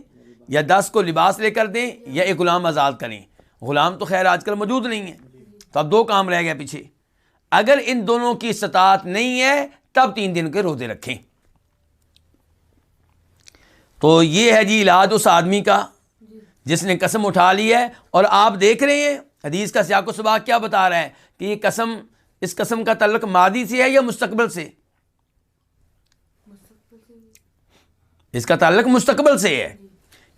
یا 10 کو لباس لے کر دیں، یا ایک غلام آزاد کریں. غلام تو خیر آج کل موجود نہیں ہے، تو اب 2 کام رہ گئے پیچھے. اگر ان دونوں کی استطاعت نہیں ہے تب 3 دن کے روزے رکھیں. تو یہ ہے جی علاج اس آدمی کا جس نے قسم اٹھا لی ہے. اور آپ دیکھ رہے ہیں حدیث کا سیاق و سباق کیا بتا رہا ہے کہ یہ قسم، اس قسم کا تعلق ماضی سے ہے یا مستقبل سے؟ اس کا تعلق مستقبل سے ہے.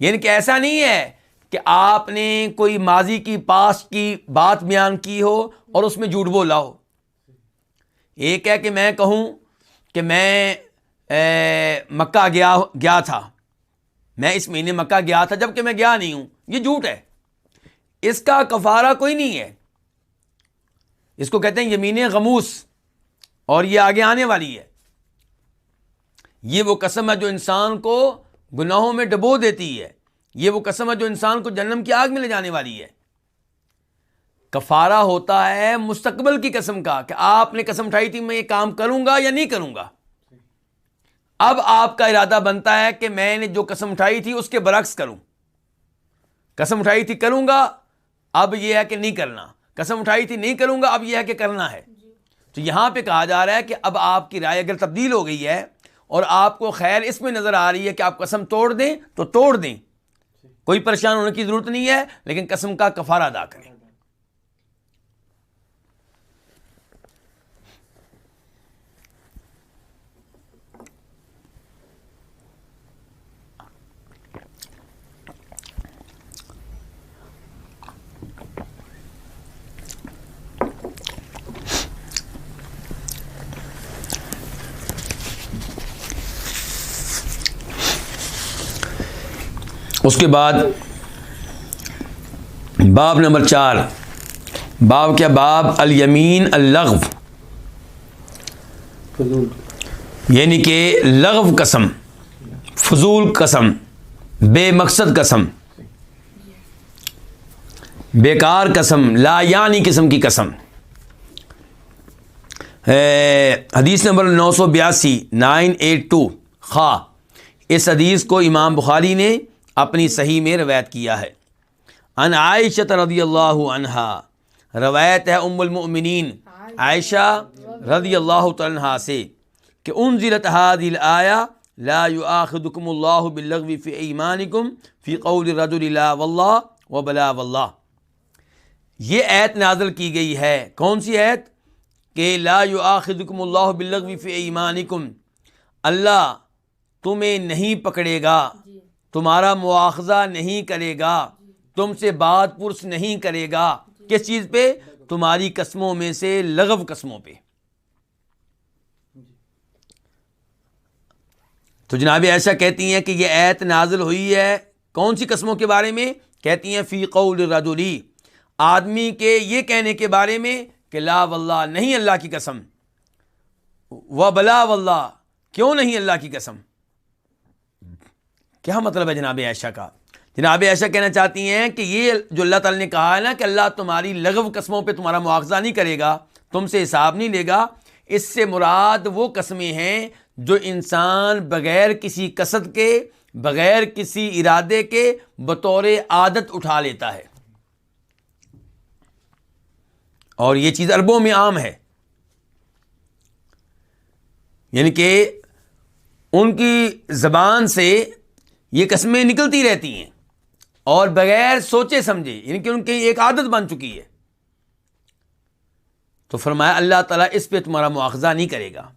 یعنی کہ ایسا نہیں ہے کہ آپ نے کوئی ماضی کی پاسٹ کی بات بیان کی ہو اور اس میں جھوٹ بولا ہو. ایک ہے کہ میں کہوں کہ میں مکہ گیا تھا، میں اس مہینے مکہ گیا تھا جبکہ میں گیا نہیں ہوں، یہ جھوٹ ہے. اس کا کفارہ کوئی نہیں ہے. اس کو کہتے ہیں یمین غموس، اور یہ آگے آنے والی ہے. یہ وہ قسم ہے جو انسان کو گناہوں میں ڈبو دیتی ہے. یہ وہ قسم ہے جو انسان کو جہنم کی آگ میں لے جانے والی ہے. کفارہ ہوتا ہے مستقبل کی قسم کا، کہ آپ نے قسم اٹھائی تھی میں یہ کام کروں گا یا نہیں کروں گا. اب آپ کا ارادہ بنتا ہے کہ میں نے جو قسم اٹھائی تھی اس کے برعکس کروں. قسم اٹھائی تھی کروں گا، اب یہ ہے کہ نہیں کرنا. قسم اٹھائی تھی نہیں کروں گا، اب یہ ہے کہ کرنا ہے. تو یہاں پہ کہا جا رہا ہے کہ اب آپ کی رائے اگر تبدیل ہو گئی ہے اور آپ کو خیر اس میں نظر آ رہی ہے کہ آپ قسم توڑ دیں تو توڑ دیں، کوئی پریشان ہونے کی ضرورت نہیں ہے، لیکن قسم کا کفارہ ادا کریں. اس کے بعد باب نمبر 4. باب کیا؟ باب الیمین اللغو، یعنی کہ لغو قسم، فضول قسم، بے مقصد قسم، بیکار قسم، لا یعنی قسم کی قسم. حدیث نمبر 982 982 خواہ. اس حدیث کو امام بخاری نے اپنی صحیح میں روایت کیا ہے. ان عائشہ رضی اللہ عنہا، روایت ہے ام المؤمنین عائشہ رضی اللہ تعالی عنہا سے کہ انزلت هذه الآیہ لا یؤاخذکم اللہ باللغو فی ایمانکم فی قول الرجل لا واللہ وبلا واللہ. یہ آیت نازل کی گئی ہے. کون سی آیت؟ کہ لا یؤاخذکم اللہ باللغو فی ایمانکم، اللہ تمہیں نہیں پکڑے گا، تمہارا مواخذہ نہیں کرے گا، تم سے بات پرس نہیں کرے گا. کس چیز پہ؟ تمہاری قسموں میں سے لغو قسموں پہ. تو جناب عائشہ کہتی ہیں کہ یہ آیت نازل ہوئی ہے کون سی قسموں کے بارے میں؟ کہتی ہیں فی قول الرجل، آدمی کے یہ کہنے کے بارے میں کہ لا واللہ، نہیں اللہ کی قسم، وبلا واللہ، کیوں نہیں اللہ کی قسم. کیا مطلب ہے جناب عائشہ کا؟ جناب عائشہ کہنا چاہتی ہیں کہ یہ جو اللہ تعالیٰ نے کہا ہے نا کہ اللہ تمہاری لغو قسموں پہ تمہارا مواخذہ نہیں کرے گا، تم سے حساب نہیں لے گا، اس سے مراد وہ قسمیں ہیں جو انسان بغیر کسی قصد کے، بغیر کسی ارادے کے بطور عادت اٹھا لیتا ہے. اور یہ چیز عربوں میں عام ہے، یعنی کہ ان کی زبان سے یہ قسمیں نکلتی رہتی ہیں اور بغیر سوچے سمجھے، یعنی کہ ان کی ایک عادت بن چکی ہے. تو فرمایا اللہ تعالیٰ اس پہ تمہارا مواخذہ نہیں کرے گا.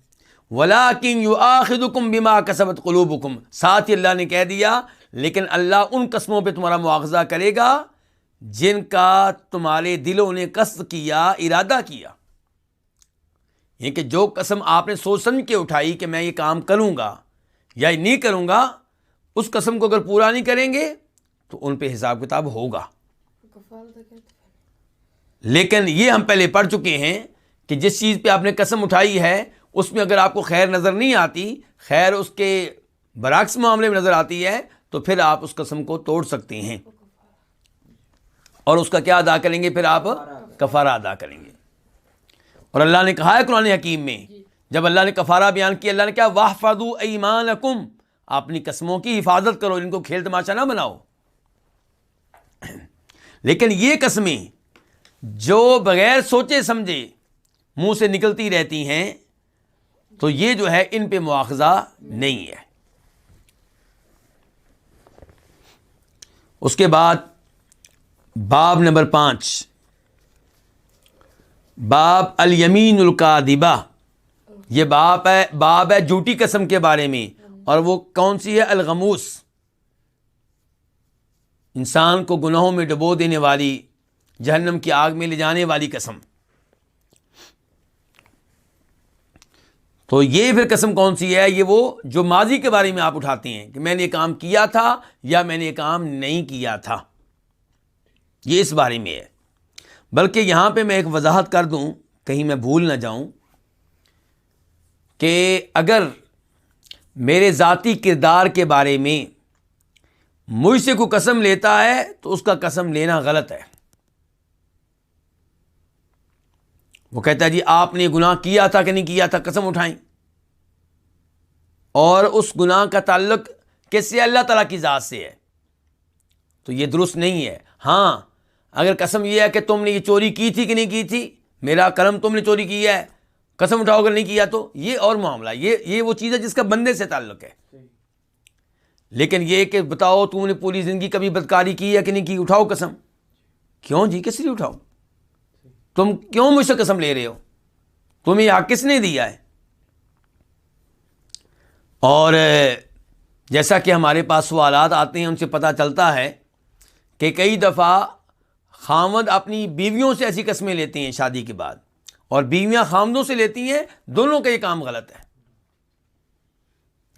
وَلَٰكِن يُؤَاخِذُكُم بِمَا كَسَبَتْ قُلُوبُكُم، ساتھ ہی اللہ نے کہہ دیا لیکن اللہ ان قسموں پہ تمہارا مواخذہ کرے گا جن کا تمہارے دلوں نے قصد کیا، ارادہ کیا. یہ کہ جو قسم آپ نے سوچ سمجھ کے اٹھائی کہ میں یہ کام کروں گا یا نہیں کروں گا، اس قسم کو اگر پورا نہیں کریں گے تو ان پہ حساب کتاب ہوگا. لیکن یہ ہم پہلے پڑھ چکے ہیں کہ جس چیز پہ آپ نے قسم اٹھائی ہے اس میں اگر آپ کو خیر نظر نہیں آتی، خیر اس کے برعکس معاملے میں نظر آتی ہے، تو پھر آپ اس قسم کو توڑ سکتے ہیں اور اس کا کیا ادا کریں گے؟ پھر آپ کفارہ ادا کریں گے. اور اللہ نے کہا ہے قرآن حکیم میں، جب اللہ نے کفارہ بیان کیا، اللہ نے کیا؟ وَاحْفَظُوا أَيْمَانَكُمْ، اپنی قسموں کی حفاظت کرو، ان کو کھیل تماشا نہ بناؤ. لیکن یہ قسمیں جو بغیر سوچے سمجھے منہ سے نکلتی رہتی ہیں تو یہ جو ہے ان پہ مواخذہ نہیں ہے. اس کے بعد باب نمبر 5، باب الیمین الکاذبہ. یہ باب ہے جھوٹی قسم کے بارے میں، اور وہ کون سی ہے؟ الغموس، انسان کو گناہوں میں ڈبو دینے والی، جہنم کی آگ میں لے جانے والی قسم. تو یہ پھر قسم کون سی ہے؟ یہ وہ جو ماضی کے بارے میں آپ اٹھاتے ہیں کہ میں نے یہ کام کیا تھا یا میں نے یہ کام نہیں کیا تھا، یہ اس بارے میں ہے. بلکہ یہاں پہ میں ایک وضاحت کر دوں کہیں میں بھول نہ جاؤں کہ اگر میرے ذاتی کردار کے بارے میں مجھ سے کوئی قسم لیتا ہے تو اس کا قسم لینا غلط ہے. وہ کہتا ہے جی آپ نے گناہ کیا تھا کہ نہیں کیا تھا، قسم اٹھائیں، اور اس گناہ کا تعلق کس سے؟ اللہ تعالیٰ کی ذات سے ہے، تو یہ درست نہیں ہے. ہاں اگر قسم یہ ہے کہ تم نے یہ چوری کی تھی کہ نہیں کی تھی، میرا قلم تم نے چوری کیا ہے، قسم اٹھاؤ اگر نہیں کیا تو یہ اور معاملہ، یہ وہ چیز ہے جس کا بندے سے تعلق ہے. لیکن یہ کہ بتاؤ تم نے پوری زندگی کبھی بدکاری کی ہے کہ نہیں کی، اٹھاؤ قسم. کیوں جی؟ کس لیے اٹھاؤ؟ تم کیوں مجھ سے قسم لے رہے ہو؟ تمہیں یہ حق کس نے دیا ہے؟ اور جیسا کہ ہمارے پاس سوالات آتے ہیں ان سے پتہ چلتا ہے کہ کئی دفعہ خاوند اپنی بیویوں سے ایسی قسمیں لیتے ہیں شادی کے بعد، اور بیویاں خاوندوں سے لیتی ہیں، دونوں کا یہ کام غلط ہے.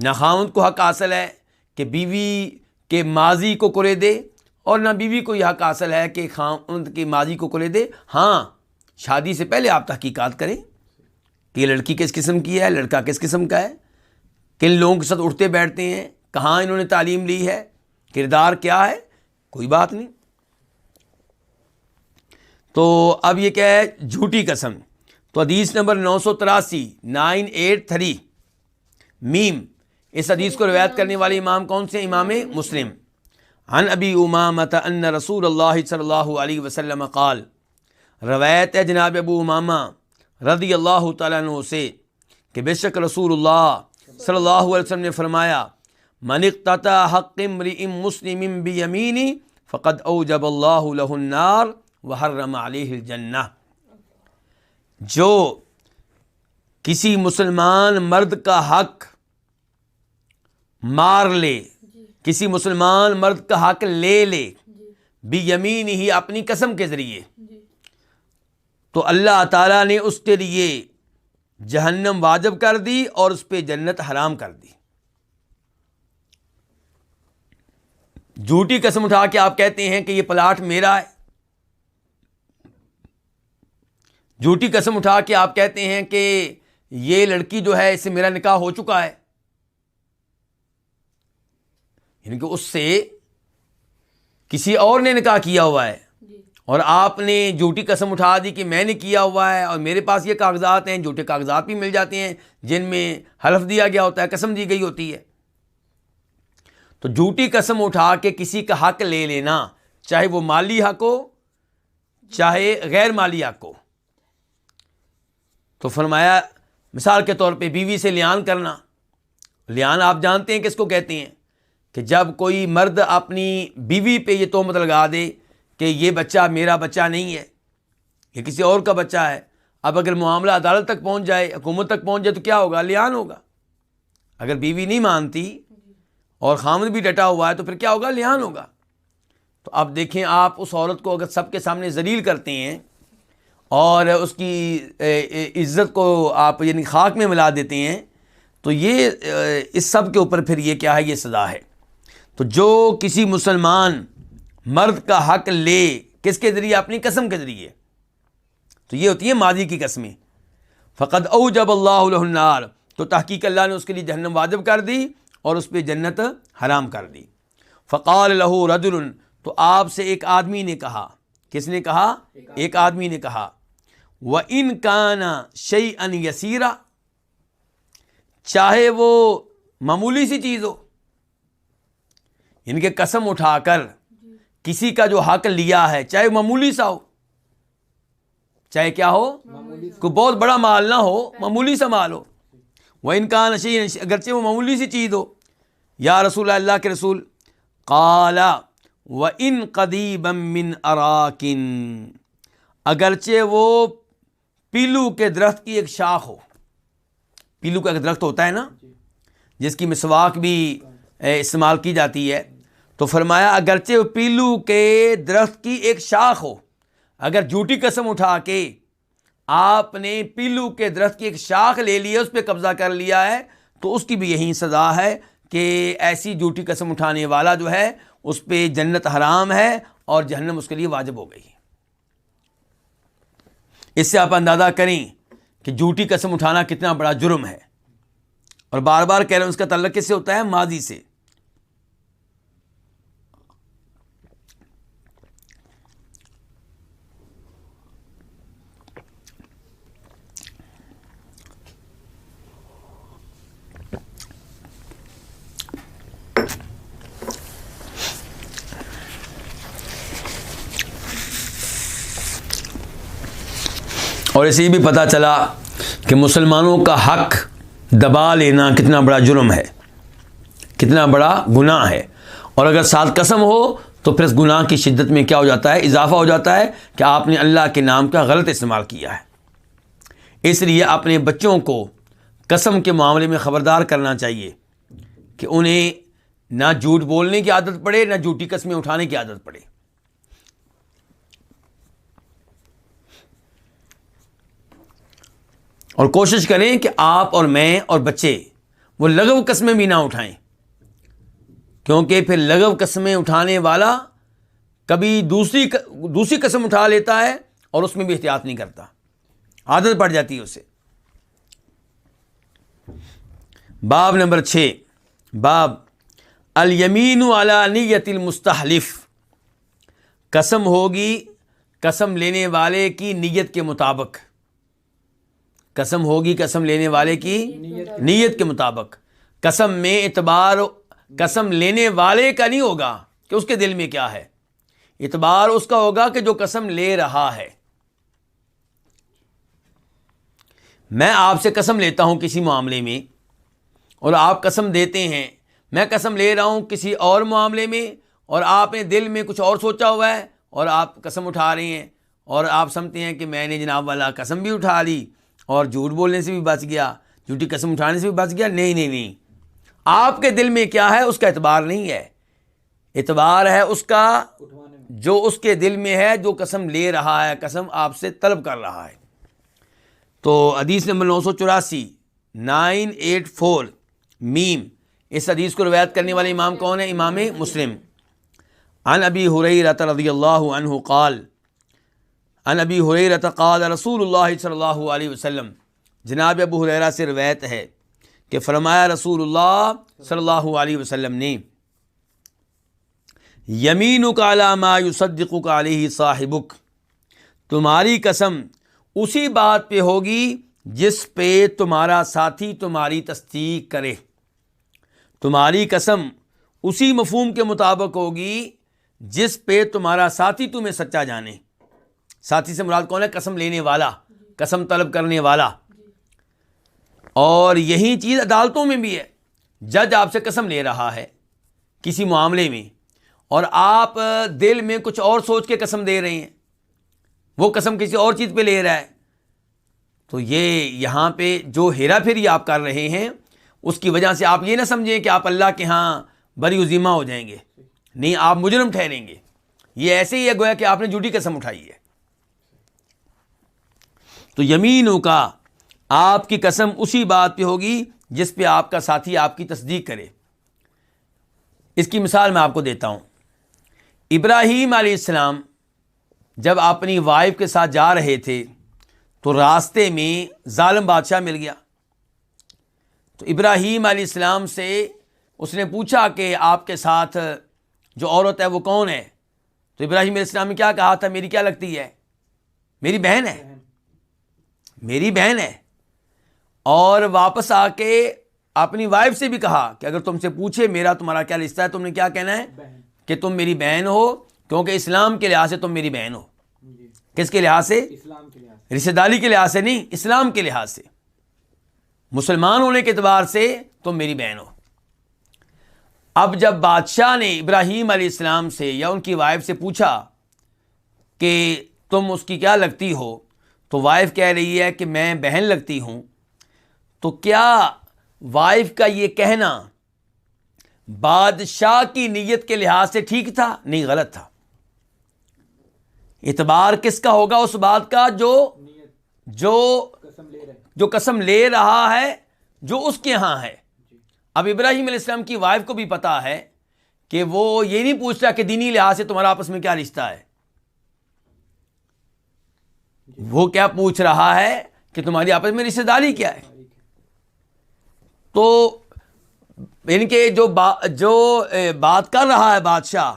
نہ خاوند کو حق حاصل ہے کہ بیوی کہ ماضی کو کرے دے، اور نہ بیوی کو یہ حق حاصل ہے کہ خاوند کی ماضی کو کرے دے۔ ہاں، شادی سے پہلے آپ تحقیقات کریں کہ یہ لڑکی کس قسم کی ہے، لڑکا کس قسم کا ہے، کن لوگوں کے ساتھ اٹھتے بیٹھتے ہیں، کہاں انہوں نے تعلیم لی ہے، کردار کیا ہے، کوئی بات نہیں۔ تو اب یہ کیا ہے؟ جھوٹی قسم۔ تو حدیث نمبر 983 983 میم، اس حدیث کو روایت کرنے والے امام کون سے؟ امام مسلم۔ عن ابی امامۃ ان رسول اللہ صلی اللہ علیہ وسلم قال، روایت ہے جناب ابو امامہ رضی اللہ تعالیٰ عنہ سے کہ بے شک رسول اللہ صلی اللہ علیہ وسلم نے فرمایا، من اقتطع حق امرئ مسلم بیمینہ فقد اوجب اللہ لہ النار وحرم علیہ الجنہ۔ جو کسی مسلمان مرد کا حق مار لے، کسی مسلمان مرد کا حق لے لے بیمینہ ہی، اپنی قسم کے ذریعے، تو اللہ تعالیٰ نے اس کے لیے جہنم واجب کر دی اور اس پہ جنت حرام کر دی۔ جھوٹی قسم اٹھا کے آپ کہتے ہیں کہ یہ پلاٹ میرا ہے، جھوٹی قسم اٹھا کے آپ کہتے ہیں کہ یہ لڑکی جو ہے اس سے میرا نکاح ہو چکا ہے، یعنی کہ اس سے کسی اور نے نکاح کیا ہوا ہے، اور آپ نے جھوٹی قسم اٹھا دی کہ میں نے کیا ہوا ہے، اور میرے پاس یہ کاغذات ہیں۔ جھوٹے کاغذات بھی مل جاتے ہیں جن میں حلف دیا گیا ہوتا ہے، قسم دی گئی ہوتی ہے۔ تو جھوٹی قسم اٹھا کے کسی کا حق لے لینا، چاہے وہ مالی حق ہو چاہے غیر مالی حق ہو۔ تو فرمایا مثال کے طور پہ بیوی سے لیان کرنا۔ لیان آپ جانتے ہیں کس کو کہتے ہیں؟ کہ جب کوئی مرد اپنی بیوی پہ یہ تہمت لگا دے کہ یہ بچہ میرا بچہ نہیں ہے، یہ کسی اور کا بچہ ہے۔ اب اگر معاملہ عدالت تک پہنچ جائے، حکومت تک پہنچ جائے، تو کیا ہوگا؟ لیان ہوگا۔ اگر بیوی نہیں مانتی اور خامد بھی ڈٹا ہوا ہے تو پھر کیا ہوگا؟ لیان ہوگا۔ تو اب دیکھیں، آپ اس عورت کو اگر سب کے سامنے ذلیل کرتے ہیں اور اس کی عزت کو آپ یعنی خاک میں ملا دیتے ہیں، تو یہ اس سب کے اوپر پھر یہ کیا ہے؟ یہ سزا ہے۔ تو جو کسی مسلمان مرد کا حق لے، کس کے ذریعے؟ اپنی قسم کے ذریعے، تو یہ ہوتی ہے ماضی کی قسمیں۔ فقد اوجب اللہ لہ النار، تو تحقیق اللہ نے اس کے لیے جہنم واجب کر دی اور اس پہ جنت حرام کر دی۔ فقال لہ رجل، تو آپ سے ایک آدمی نے کہا۔ کس نے کہا؟ ایک آدمی نے کہا، وَإِن كَانَ شَيْئًا يَسِيرًا، چاہے وہ معمولی سی چیز ہو، یعنی کہ قسم اٹھا کر کسی کا جو حق لیا ہے، چاہے معمولی سا ہو، چاہے کیا ہو، کوئی بہت بڑا مال نہ ہو، معمولی سا مال ہو۔ وَإِن كَانَ شَيْئًا، اگرچہ وہ معمولی سی چیز ہو۔ یا رسول اللہ کے رسول، قال وَإِن قَدِيبًا مِّنْ أَرَاكٍ، اگرچہ وہ پیلو کے درخت کی ایک شاخ ہو۔ پیلو کا ایک درخت ہوتا ہے نا، جس کی مسواک بھی استعمال کی جاتی ہے، تو فرمایا اگرچہ وہ پیلو کے درخت کی ایک شاخ ہو، اگر جھوٹی قسم اٹھا کے آپ نے پیلو کے درخت کی ایک شاخ لے لی ہے، اس پہ قبضہ کر لیا ہے، تو اس کی بھی یہی سزا ہے کہ ایسی جھوٹی قسم اٹھانے والا جو ہے اس پہ جنت حرام ہے اور جہنم اس کے لیے واجب ہو گئی۔ اس سے آپ اندازہ کریں کہ جھوٹی قسم اٹھانا کتنا بڑا جرم ہے، اور بار بار کہہ رہے ہیں اس کا تعلق کس سے ہوتا ہے؟ ماضی سے۔ اور اسے بھی پتہ چلا کہ مسلمانوں کا حق دبا لینا کتنا بڑا جرم ہے، کتنا بڑا گناہ ہے، اور اگر ساتھ قسم ہو تو پھر اس گناہ کی شدت میں کیا ہو جاتا ہے؟ اضافہ ہو جاتا ہے کہ آپ نے اللہ کے نام کا غلط استعمال کیا ہے۔ اس لیے اپنے بچوں کو قسم کے معاملے میں خبردار کرنا چاہیے کہ انہیں نہ جھوٹ بولنے کی عادت پڑے، نہ جھوٹی قسمیں اٹھانے کی عادت پڑے۔ اور کوشش کریں کہ آپ اور میں اور بچے وہ لغو قسمیں بھی نہ اٹھائیں کیونکہ پھر لغو قسمیں اٹھانے والا کبھی دوسری قسم اٹھا لیتا ہے اور اس میں بھی احتیاط نہیں کرتا، عادت پڑ جاتی ہے اسے۔ باب نمبر 6، باب الیمین علی نیت المستحلف، قسم ہوگی قسم لینے والے کی نیت کے مطابق، قسم ہوگی قسم لینے والے کی نیت کے مطابق۔ قسم میں اعتبار قسم لینے والے کا نہیں ہوگا کہ اس کے دل میں کیا ہے، اعتبار اس کا ہوگا کہ جو قسم لے رہا ہے۔ میں آپ سے قسم لیتا ہوں کسی معاملے میں اور آپ قسم دیتے ہیں، میں قسم لے رہا ہوں کسی اور معاملے میں اور آپ نے دل میں کچھ اور سوچا ہوا ہے اور آپ قسم اٹھا رہے ہیں، اور آپ سمجھتے ہیں کہ میں نے جناب والا قسم بھی اٹھا لی اور جھوٹ بولنے سے بھی بچ گیا، جھوٹی قسم اٹھانے سے بھی بچ گیا۔ نہیں، آپ کے دل میں کیا ہے اس کا اعتبار نہیں ہے، اعتبار ہے اس کا جو اس کے دل میں ہے، جو قسم لے رہا ہے، قسم آپ سے طلب کر رہا ہے۔ تو حدیث نمبر 984 984 میم، اس حدیث کو روایت کرنے والے امام کون ہے؟ امام مسلم۔ عن ابی ہریرہ رضی اللہ عنہ قال، عن ابی ہریرہ قال رسول اللہ صلی اللہ علیہ وسلم، جناب ابو ہریرہ سے روایت ہے کہ فرمایا رسول اللہ صلی اللہ علیہ وسلم نے، یمینک علی ما یصدقک علیہ صاحبک، تمہاری قسم اسی بات پہ ہوگی جس پہ تمہارا ساتھی تمہاری تصدیق کرے، تمہاری قسم اسی مفہوم کے مطابق ہوگی جس پہ تمہارا ساتھی تمہیں سچا جانے۔ ساتھی سے مراد کون ہے؟ قسم لینے والا، قسم طلب کرنے والا۔ اور یہی چیز عدالتوں میں بھی ہے، جج آپ سے قسم لے رہا ہے کسی معاملے میں اور آپ دل میں کچھ اور سوچ کے قسم دے رہے ہیں، وہ قسم کسی اور چیز پہ لے رہا ہے، تو یہ یہاں پہ جو ہیرا پھیری آپ کر رہے ہیں اس کی وجہ سے آپ یہ نہ سمجھیں کہ آپ اللہ کے ہاں بری و ذمہ ہو جائیں گے، نہیں، آپ مجرم ٹھہریں گے۔ یہ ایسے ہی ہے گویا کہ آپ نے جھوٹی قسم اٹھائی ہے۔ تو یمینوں کا، آپ کی قسم اسی بات پہ ہوگی جس پہ آپ کا ساتھی آپ کی تصدیق کرے۔ اس کی مثال میں آپ کو دیتا ہوں۔ ابراہیم علیہ السلام جب اپنی وائف کے ساتھ جا رہے تھے تو راستے میں ظالم بادشاہ مل گیا، تو ابراہیم علیہ السلام سے اس نے پوچھا کہ آپ کے ساتھ جو عورت ہے وہ کون ہے؟ تو ابراہیم علیہ السلام نے کیا کہا تھا؟ میری کیا لگتی ہے؟ میری بہن ہے، میری بہن ہے۔ اور واپس آ کے اپنی وائف سے بھی کہا کہ اگر تم سے پوچھے میرا تمہارا کیا رشتہ ہے، تم نے کیا کہنا ہے؟ کہ تم میری بہن ہو، کیونکہ اسلام کے لحاظ سے تم میری بہن ہو۔ کس کے لحاظ سے؟ اسلام کے لحاظ سے، رشتہ داری کے لحاظ سے نہیں، اسلام کے لحاظ سے، مسلمان ہونے کے اعتبار سے تم میری بہن ہو۔ اب جب بادشاہ نے ابراہیم علیہ السلام سے یا ان کی وائف سے پوچھا کہ تم اس کی کیا لگتی ہو، تو وائف کہہ رہی ہے کہ میں بہن لگتی ہوں، تو کیا وائف کا یہ کہنا بادشاہ کی نیت کے لحاظ سے ٹھیک تھا؟ نہیں، غلط تھا۔ اعتبار کس کا ہوگا؟ اس بات کا جو قسم لے رہا ہے، جو اس کے ہاں ہے۔ اب ابراہیم علیہ السلام کی وائف کو بھی پتا ہے کہ وہ یہ نہیں پوچھ رہا کہ دینی لحاظ سے تمہارا آپس میں کیا رشتہ ہے، وہ کیا پوچھ رہا ہے کہ تمہاری آپس میں رشتہ داری کیا ہے۔ تو ان کے جو بات کر رہا ہے بادشاہ،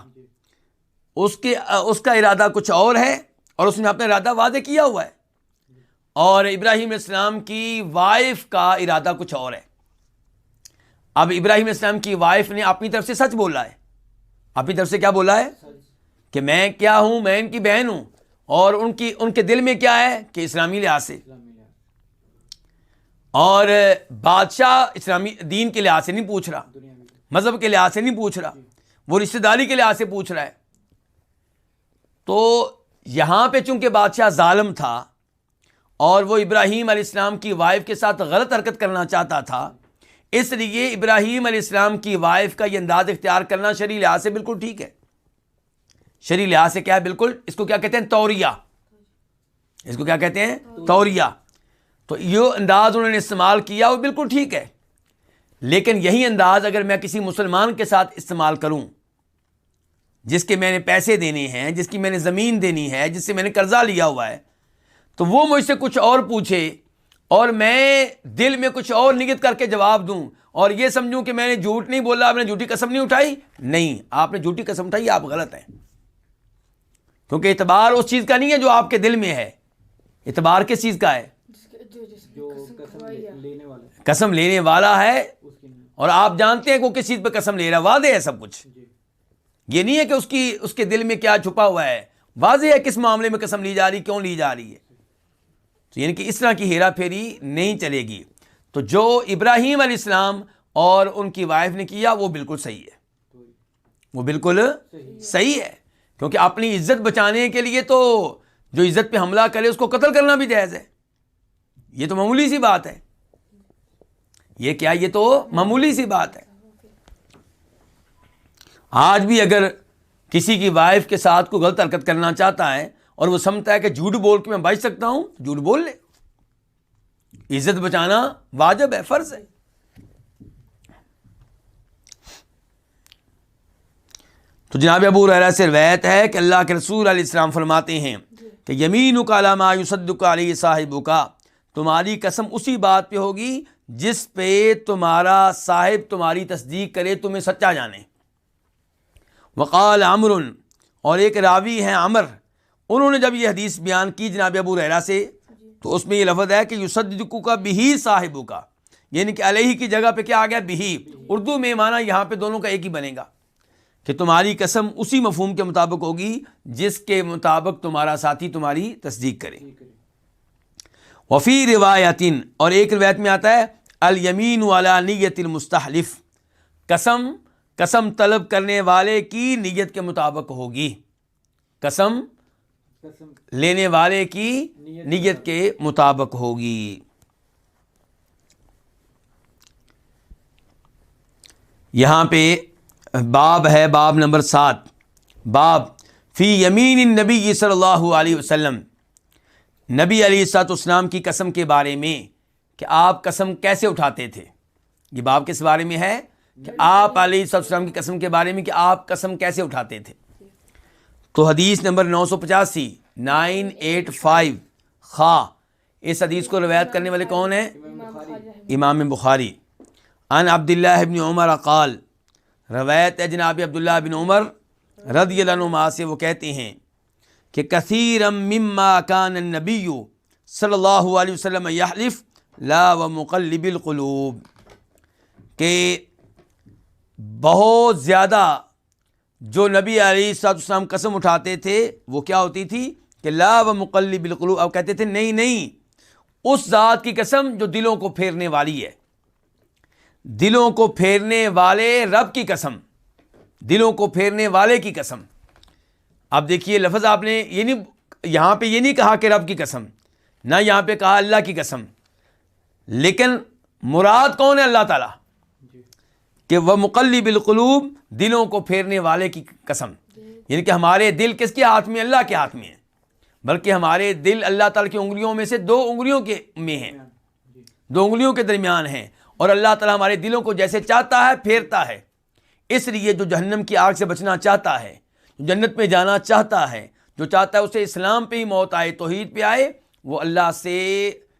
اس کا ارادہ کچھ اور ہے اور اس نے اپنا ارادہ واضح کیا ہوا ہے، اور ابراہیم علیہ السلام کی وائف کا ارادہ کچھ اور ہے۔ اب ابراہیم علیہ السلام کی وائف نے اپنی طرف سے سچ بولا ہے، اپنی طرف سے کیا بولا ہے؟ کہ میں کیا ہوں، میں ان کی بہن ہوں، اور ان کے دل میں کیا ہے کہ اسلامی لحاظ سے، اور بادشاہ اسلامی دین کے لحاظ سے نہیں پوچھ رہا، مذہب کے لحاظ سے نہیں پوچھ رہا، وہ رشتہ داری کے لحاظ سے پوچھ رہا ہے۔ تو یہاں پہ چونکہ بادشاہ ظالم تھا اور وہ ابراہیم علیہ السلام کی وائف کے ساتھ غلط حرکت کرنا چاہتا تھا، اس لیے ابراہیم علیہ السلام کی وائف کا یہ انداز اختیار کرنا شرعی لحاظ سے بالکل ٹھیک ہے۔ شرعی لحاظ سے کیا ہے؟ بالکل، اس کو کیا کہتے ہیں؟ توریہ۔ اس کو کیا کہتے ہیں؟ توریہ۔ تو یہ انداز انہوں نے استعمال کیا وہ بالکل ٹھیک ہے، لیکن یہی انداز اگر میں کسی مسلمان کے ساتھ استعمال کروں جس کے میں نے پیسے دینے ہیں، جس کی میں نے زمین دینی ہے، جس سے میں نے قرضہ لیا ہوا ہے، تو وہ مجھ سے کچھ اور پوچھے اور میں دل میں کچھ اور نیت کر کے جواب دوں اور یہ سمجھوں کہ میں نے جھوٹ نہیں بولا، آپ نے جھوٹی قسم نہیں اٹھائی، نہیں، آپ نے جھوٹی قسم اٹھائی، آپ غلط ہیں، کیونکہ اعتبار اس چیز کا نہیں ہے جو آپ کے دل میں ہے، اعتبار کس چیز کا ہے؟ قسم لینے والا ہے، اور آپ جانتے ہیں کہ وہ کس چیز پہ قسم لے رہا ہے، واضح ہے سب کچھ، یہ نہیں ہے کہ اس کے دل میں کیا چھپا ہوا ہے، واضح ہے کس معاملے میں قسم لی جا رہی، کیوں لی جا رہی ہے، تو یعنی کہ اس طرح کی ہیرا پھیری نہیں چلے گی۔ تو جو ابراہیم علیہ السلام اور ان کی وائف نے کیا وہ بالکل صحیح ہے، وہ بالکل صحیح ہے، کیونکہ اپنی عزت بچانے کے لیے تو جو عزت پہ حملہ کرے اس کو قتل کرنا بھی جائز ہے، یہ تو معمولی سی بات ہے، یہ کیا، یہ تو معمولی سی بات ہے۔ آج بھی اگر کسی کی وائف کے ساتھ کوئی غلط حرکت کرنا چاہتا ہے اور وہ سمجھتا ہے کہ جھوٹ بول کے میں بچ سکتا ہوں، جھوٹ بول لے، عزت بچانا واجب ہے، فرض ہے۔ تو جناب ابو ہریرہ سے روایت ہے کہ اللہ کے رسول علیہ السلام فرماتے ہیں کہ یمینک علی ما یصدق علیہ صاحبک، تمہاری قسم اسی بات پہ ہوگی جس پہ تمہارا صاحب تمہاری تصدیق کرے، تمہیں سچا جانے۔ وقال عمر، اور ایک راوی ہیں عمر، انہوں نے جب یہ حدیث بیان کی جناب ابو ہریرہ سے تو اس میں یہ لفظ ہے کہ یصدقک بہ صاحبک، یعنی کہ علیہ کی جگہ پہ کیا آ گیا؟ بہ، اردو میں معنی یہاں پہ دونوں کا ایک ہی بنے گا کہ تمہاری قسم اسی مفہوم کے مطابق ہوگی جس کے مطابق تمہارا ساتھی تمہاری تصدیق کرے۔ وفی روایت، اور ایک روایت میں آتا ہے الیمین علی نیت المستحلف، قسم طلب کرنے والے کی نیت کے مطابق ہوگی، قسم لینے والے کی نیت کے مطابق ہوگی۔ یہاں پہ باب ہے، باب نمبر 7، باب فی یمین النبی صلی اللہ علیہ وسلم، نبی علیہ الصلوۃ والسلام کی قسم کے بارے میں کہ آپ قسم کیسے اٹھاتے تھے۔ یہ باب کس بارے میں ہے؟ کہ آپ علیہ الصلوۃ والسلام کی قسم کے بارے میں کہ آپ قسم کیسے اٹھاتے تھے۔ تو حدیث نمبر 985 985 خا، اس حدیث کو روایت کرنے والے کون ہیں؟ امام بخاری۔ عن عبداللہ ابن عمر قال، روایت ہے جناب عبداللہ بن عمر رضی اللہ عنہما سے، وہ کہتے ہیں کہ کثیرا مما کان النبی صلی اللہ علیہ وسلم یحلف لا ومقلب القلوب، کہ بہت زیادہ جو نبی علیہ الصلوۃ والسلام قسم اٹھاتے تھے وہ کیا ہوتی تھی کہ لا ومقلب القلوب، اب کہتے تھے نہیں، اس ذات کی قسم جو دلوں کو پھیرنے والی ہے، دلوں کو پھیرنے والے رب کی قسم، دلوں کو پھیرنے والے کی قسم۔ اب دیکھیے لفظ آپ نے یہ نہیں، یہاں پہ یہ نہیں کہا کہ رب کی قسم، نہ یہاں پہ کہا اللہ کی قسم، لیکن مراد کون ہے؟ اللہ تعالیٰ، کہ وہ مقلب القلوب، دلوں کو پھیرنے والے کی قسم، یعنی کہ ہمارے دل کس کے ہاتھ میں؟ اللہ کے ہاتھ میں ہیں، بلکہ ہمارے دل اللہ تعالیٰ کی انگلیوں میں سے 2 انگلیوں کے میں ہیں، 2 انگلیوں کے درمیان ہیں، اور اللہ تعالیٰ ہمارے دلوں کو جیسے چاہتا ہے پھیرتا ہے۔ اس لیے جو جہنم کی آگ سے بچنا چاہتا ہے، جو جنت میں جانا چاہتا ہے، جو چاہتا ہے اسے اسلام پہ ہی موت آئے، توحید پہ آئے، وہ اللہ سے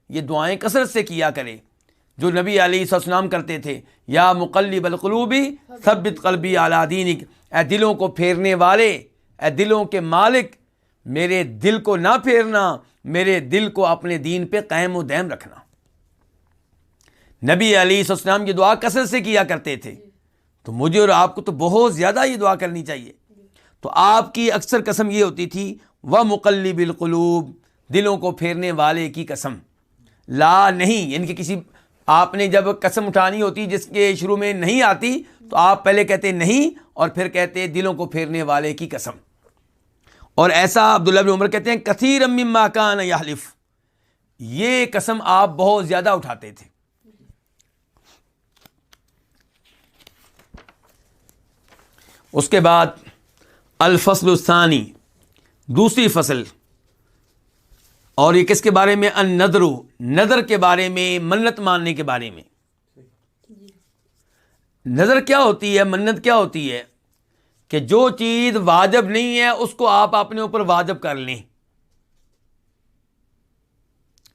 یہ دعائیں کثرت سے کیا کرے جو نبی علیہ السلام کرتے تھے، یا مقلب القلوب ثبت قلبی علی دینک، اے دلوں کو پھیرنے والے، اے دلوں کے مالک، میرے دل کو نہ پھیرنا، میرے دل کو اپنے دین پہ قائم و دائم رکھنا۔ نبی علیہ السلام یہ دعا کثرت سے کیا کرتے تھے، تو مجھے اور آپ کو تو بہت زیادہ یہ دعا کرنی چاہیے۔ تو آپ کی اکثر قسم یہ ہوتی تھی وَمُقَلِّبِ الْقُلُوبِ، دلوں کو پھیرنے والے کی قسم، لا نہیں، یعنی کہ کسی آپ نے جب قسم اٹھانی ہوتی جس کے شروع میں نہیں آتی تو آپ پہلے کہتے نہیں اور پھر کہتے دلوں کو پھیرنے والے کی قسم۔ اور ایسا عبداللہ بن عمر کہتے ہیں کثیرا مما کان یحلف، یہ قسم آپ بہت زیادہ اٹھاتے تھے۔ اس کے بعد الفصل الثانی، دوسری فصل، اور یہ کس کے بارے میں؟ النذر، نذر کے بارے میں، منت ماننے کے بارے میں۔ نظر کیا ہوتی ہے، منت کیا ہوتی ہے؟ کہ جو چیز واجب نہیں ہے اس کو آپ اپنے اوپر واجب کر لیں.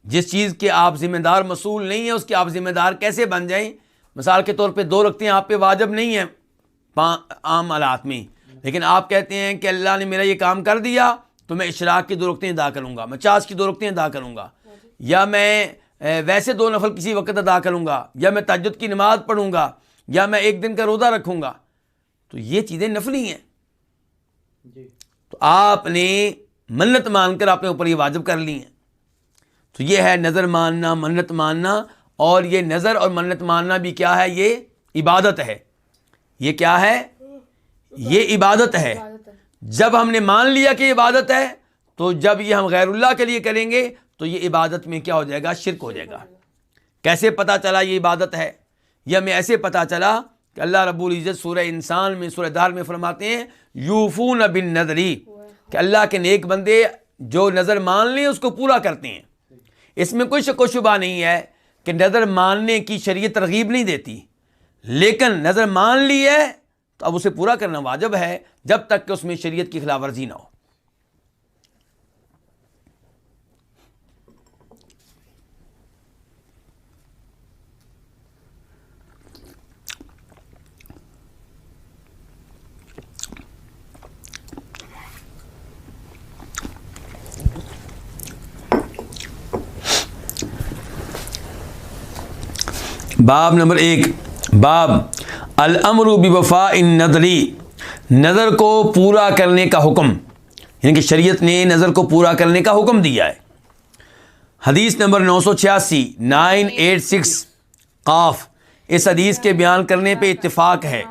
جس چیز کے آپ ذمہ دار مسئول نہیں ہیں اس کے آپ ذمہ دار کیسے بن جائیں؟ مثال کے طور پہ 2 رکعتیں آپ پہ واجب نہیں ہیں عام حالات میں، لیکن آپ کہتے ہیں کہ اللہ نے میرا یہ کام کر دیا تو میں اشراق کی 2 رکعتیں ادا کروں گا، میں چاش کی 2 رکعتیں ادا کروں گا، یا میں ویسے 2 نفل کسی وقت ادا کروں گا، یا میں تہجد کی نماز پڑھوں گا، یا میں 1 دن کا روزہ رکھوں گا. تو یہ چیزیں نفلی ہیں. تو آپ نے منت مان کر اپنے اوپر یہ واجب کر لی ہیں. تو یہ ہے نظر ماننا، منت ماننا. اور یہ نظر اور منت ماننا بھی کیا ہے؟ یہ عبادت ہے. یہ کیا ہے؟ یہ عبادت ہے. جب ہم نے مان لیا کہ عبادت ہے تو جب یہ ہم غیر اللہ کے لیے کریں گے تو یہ عبادت میں کیا ہو جائے گا؟ شرک ہو جائے گا. کیسے پتہ چلا یہ عبادت ہے؟ یہ ہمیں ایسے پتہ چلا کہ اللہ رب العزت سورہ انسان میں، سورہ دہر میں فرماتے ہیں یوفون بالنذری، کہ اللہ کے نیک بندے جو نظر مان لیں اس کو پورا کرتے ہیں. اس میں کوئی شک و شبہ نہیں ہے کہ نظر ماننے کی شریعت ترغیب نہیں دیتی، لیکن نظر مان لی ہے تو اب اسے پورا کرنا واجب ہے جب تک کہ اس میں شریعت کی خلاف ورزی نہ ہو. باب نمبر 1، باب الامر بوفاء النذری، نظر کو پورا کرنے کا حکم، یعنی کہ شریعت نے نظر کو پورا کرنے کا حکم دیا ہے. حدیث نمبر 986 986 قاف. اس حدیث کے بیان کرنے پہ اتفاق ہے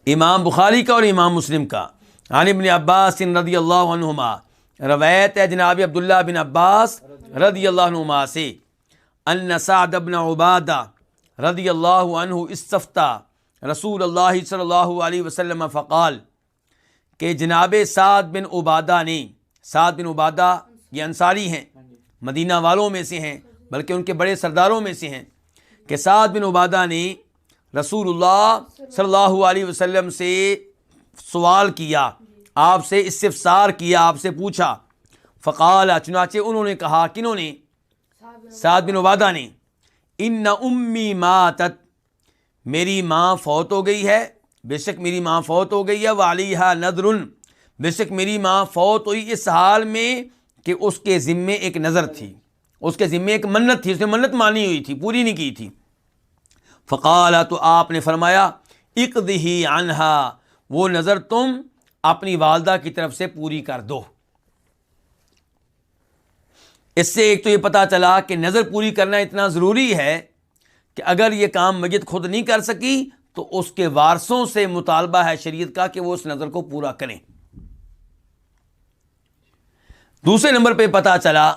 امام بخاری کا اور امام مسلم کا. عن ابن عباس رضی اللہ عنہما، روایت ہے جناب عبداللہ بن عباس رضی اللہ عنہما سے، ان سعد بن عبادہ رضی اللہ عنہ استفتى رسول اللہ صلی اللہ علیہ وسلم فقال، کہ جناب سعد بن عبادہ نے، سعد بن عبادہ یہ انصاری ہیں، مدینہ والوں میں سے ہیں، بلکہ ان کے بڑے سرداروں میں سے ہیں، کہ سعد بن عبادہ نے رسول اللہ صلی اللہ علیہ وسلم سے سوال کیا، آپ سے استفسار کیا، آپ سے پوچھا. فقال، چنانچہ انہوں نے کہا، کنہوں نے؟ سعد بن عبادہ نے، ان امی ماتت، میری ماں فوت ہو گئی ہے، بے شک میری ماں فوت ہو گئی ہے، وعلیہا نذر، بے شک میری ماں فوت ہوئی اس حال میں کہ اس کے ذمے ایک نظر تھی، اس کے ذمے ایک منت تھی، اس نے منت مانی ہوئی تھی، پوری نہیں کی تھی. فقال، تو آپ نے فرمایا، اقضی عنہا، وہ نظر تم اپنی والدہ کی طرف سے پوری کر دو. اس سے ایک تو یہ پتہ چلا کہ نظر پوری کرنا اتنا ضروری ہے کہ اگر یہ کام میت خود نہیں کر سکی تو اس کے وارثوں سے مطالبہ ہے شریعت کا کہ وہ اس نظر کو پورا کریں. دوسرے نمبر پہ پتہ چلا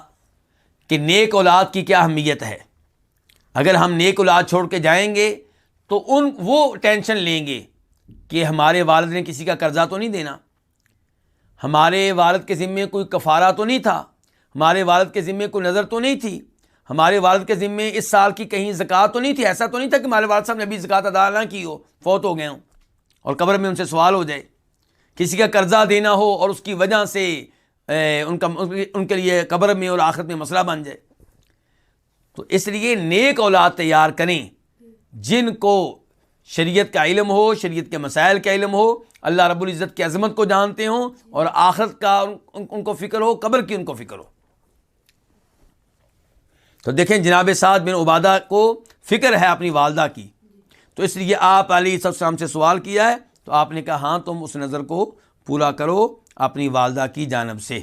کہ نیک اولاد کی کیا اہمیت ہے. اگر ہم نیک اولاد چھوڑ کے جائیں گے تو وہ ٹینشن لیں گے کہ ہمارے والد نے کسی کا قرضہ تو نہیں دینا، ہمارے والد کے ذمے کوئی کفارہ تو نہیں تھا، ہمارے والد کے ذمے کوئی نظر تو نہیں تھی، ہمارے والد کے ذمے اس سال کی کہیں زکوٰۃ تو نہیں تھی. ایسا تو نہیں تھا کہ ہمارے والد صاحب نے ابھی زکوٰۃ ادا نہ کی ہو، فوت ہو گئے ہوں اور قبر میں ان سے سوال ہو جائے، کسی کا قرضہ دینا ہو اور اس کی وجہ سے ان کے لیے قبر میں اور آخرت میں مسئلہ بن جائے. تو اس لیے نیک اولاد تیار کریں جن کو شریعت کا علم ہو، شریعت کے مسائل کا علم ہو، اللہ رب العزت کی عظمت کو جانتے ہوں، اور آخرت کا ان کو فکر ہو، قبر کی ان کو فکر ہو. تو دیکھیں جناب سعد بن عبادہ کو فکر ہے اپنی والدہ کی، تو اس لیے آپ علیہ السلام سے سوال کیا ہے تو آپ نے کہا ہاں تم اس نظر کو پورا کرو اپنی والدہ کی جانب سے.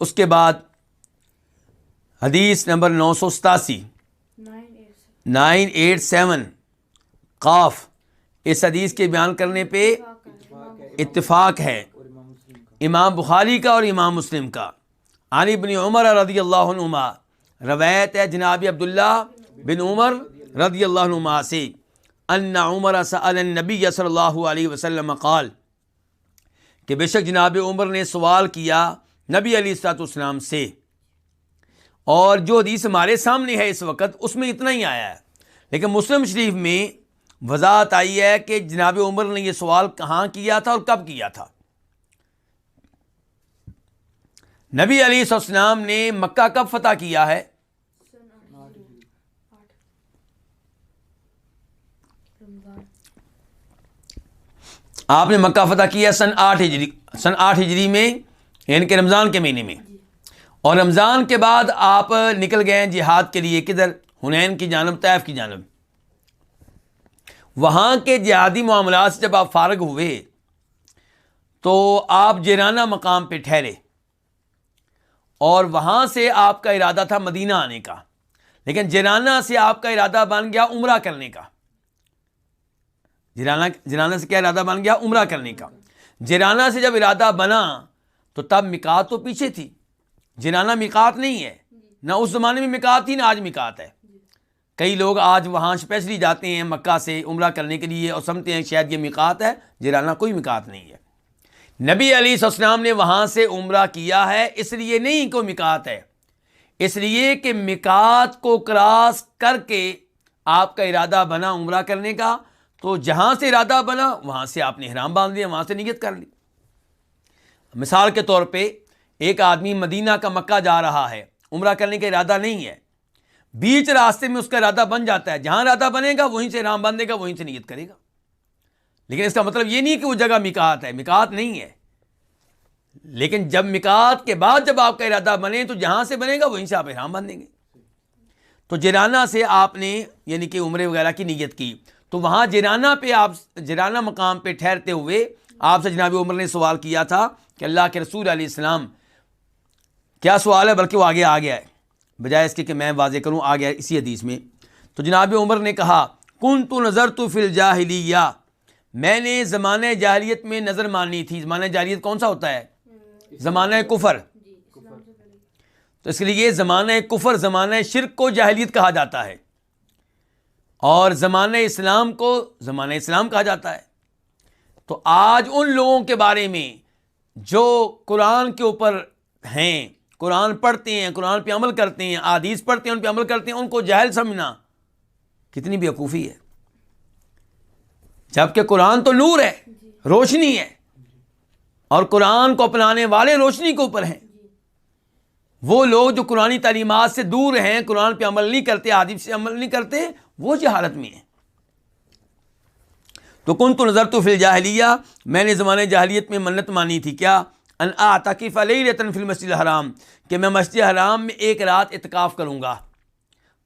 اس کے بعد حدیث نمبر 987 987 قاف. اس حدیث کے بیان کرنے پہ اتفاق ہے امام بخاری کا اور امام مسلم کا. عن ابن عمر رضی اللہ عنہما، روایت ہے جناب عبداللہ بن عمر رضی اللہ عنہما سے، ان عمر سأل النبی صلی اللہ علیہ وسلم قال، کہ بے شک جناب عمر نے سوال کیا نبی علیہ الصلوۃ والسلام سے. اور جو حدیث ہمارے سامنے ہے اس وقت اس میں اتنا ہی آیا ہے، لیکن مسلم شریف میں وضاحت آئی ہے کہ جناب عمر نے یہ سوال کہاں کیا تھا اور کب کیا تھا. نبی علیہ السلام نے مکہ کب فتح کیا ہے؟ آپ نے مکہ فتح کیا سن 8 ہجری میں، یعنی کہ رمضان کے مہینے میں. اور رمضان کے بعد آپ نکل گئے جہاد کے لیے. کدھر؟ حنین کی جانب، طائف کی جانب. وہاں کے جہادی معاملات سے جب آپ فارغ ہوئے تو آپ جیرانہ مقام پہ ٹھہرے، اور وہاں سے آپ کا ارادہ تھا مدینہ آنے کا، لیکن جیرانہ سے آپ کا ارادہ بن گیا عمرہ کرنے کا. جیرانہ سے کیا ارادہ بن گیا؟ عمرہ کرنے کا. جیرانہ سے جب ارادہ بنا تو تب میقات تو پیچھے تھی. جیرانہ میقات نہیں ہے، نہ اس زمانے میں میقات تھی نہ آج میقات ہے. کئی لوگ آج وہاں اسپیشلی جاتے ہیں مکہ سے عمرہ کرنے کے لیے اور سمجھتے ہیں شاید یہ میقات ہے. جیرانہ کوئی میقات نہیں ہے. نبی علیہ السلام نے وہاں سے عمرہ کیا ہے، اس لیے نہیں کہ میقات ہے، اس لیے کہ میقات کو کراس کر کے آپ کا ارادہ بنا عمرہ کرنے کا. تو جہاں سے ارادہ بنا وہاں سے آپ نے احرام باندھ لیا، وہاں سے نیت کر لی. مثال کے طور پہ ایک آدمی مدینہ کا مکہ جا رہا ہے، عمرہ کرنے کا ارادہ نہیں ہے، بیچ راستے میں اس کا ارادہ بن جاتا ہے، جہاں ارادہ بنے گا وہیں سے احرام باندھے گا، وہیں سے نیت کرے گا. لیکن اس کا مطلب یہ نہیں کہ وہ جگہ میقات ہے، میقات نہیں ہے. لیکن جب میقات کے بعد جب آپ کا ارادہ بنے تو جہاں سے بنے گا وہیں سے آپ احرام باندھیں گے. تو جیرانہ سے آپ نے یعنی کہ عمرے وغیرہ کی نیت کی. تو وہاں جیرانہ پہ آپ جیرانہ مقام پہ ٹھہرتے ہوئے آپ سے جناب عمر نے سوال کیا تھا کہ اللہ کے رسول علیہ السلام، کیا سوال ہے؟ بلکہ وہ آگے آ گیا ہے، بجائے اس کے کہ میں واضح کروں، آ گیا ہے اسی حدیث میں. تو جناب عمر نے کہا کنت نظرت فی الجاہلیہ، میں نے زمانہ جاہلیت میں نظر مانی تھی. زمانہ جاہلیت کون سا ہوتا ہے؟ زمانہ کفر. تو اس لیے زمانہ کفر، زمانہ شرک کو جاہلیت کہا جاتا ہے، اور زمانہ اسلام کو زمانہ اسلام کہا جاتا ہے. تو آج ان لوگوں کے بارے میں جو قرآن کے اوپر ہیں، قرآن پڑھتے ہیں، قرآن پہ عمل کرتے ہیں، احادیث پڑھتے ہیں، ان پہ عمل کرتے ہیں، ان کو جاہل سمجھنا کتنی بیوقوفی ہے. جبکہ قرآن تو نور ہے، روشنی ہے، اور قرآن کو اپنانے والے روشنی کے اوپر ہیں. وہ لوگ جو قرآنی تعلیمات سے دور ہیں، قرآن پہ عمل نہیں کرتے، احادیث سے عمل نہیں کرتے، وہ جہالت میں ہیں. تو کنت نظرت فی الجاہلیہ، میں نے زمانے جاہلیت میں منت مانی تھی. کیا؟ ان اعتکف لیلۃ فی المسجد الحرام، کہ میں مسجد حرام میں ایک رات اعتکاف کروں گا.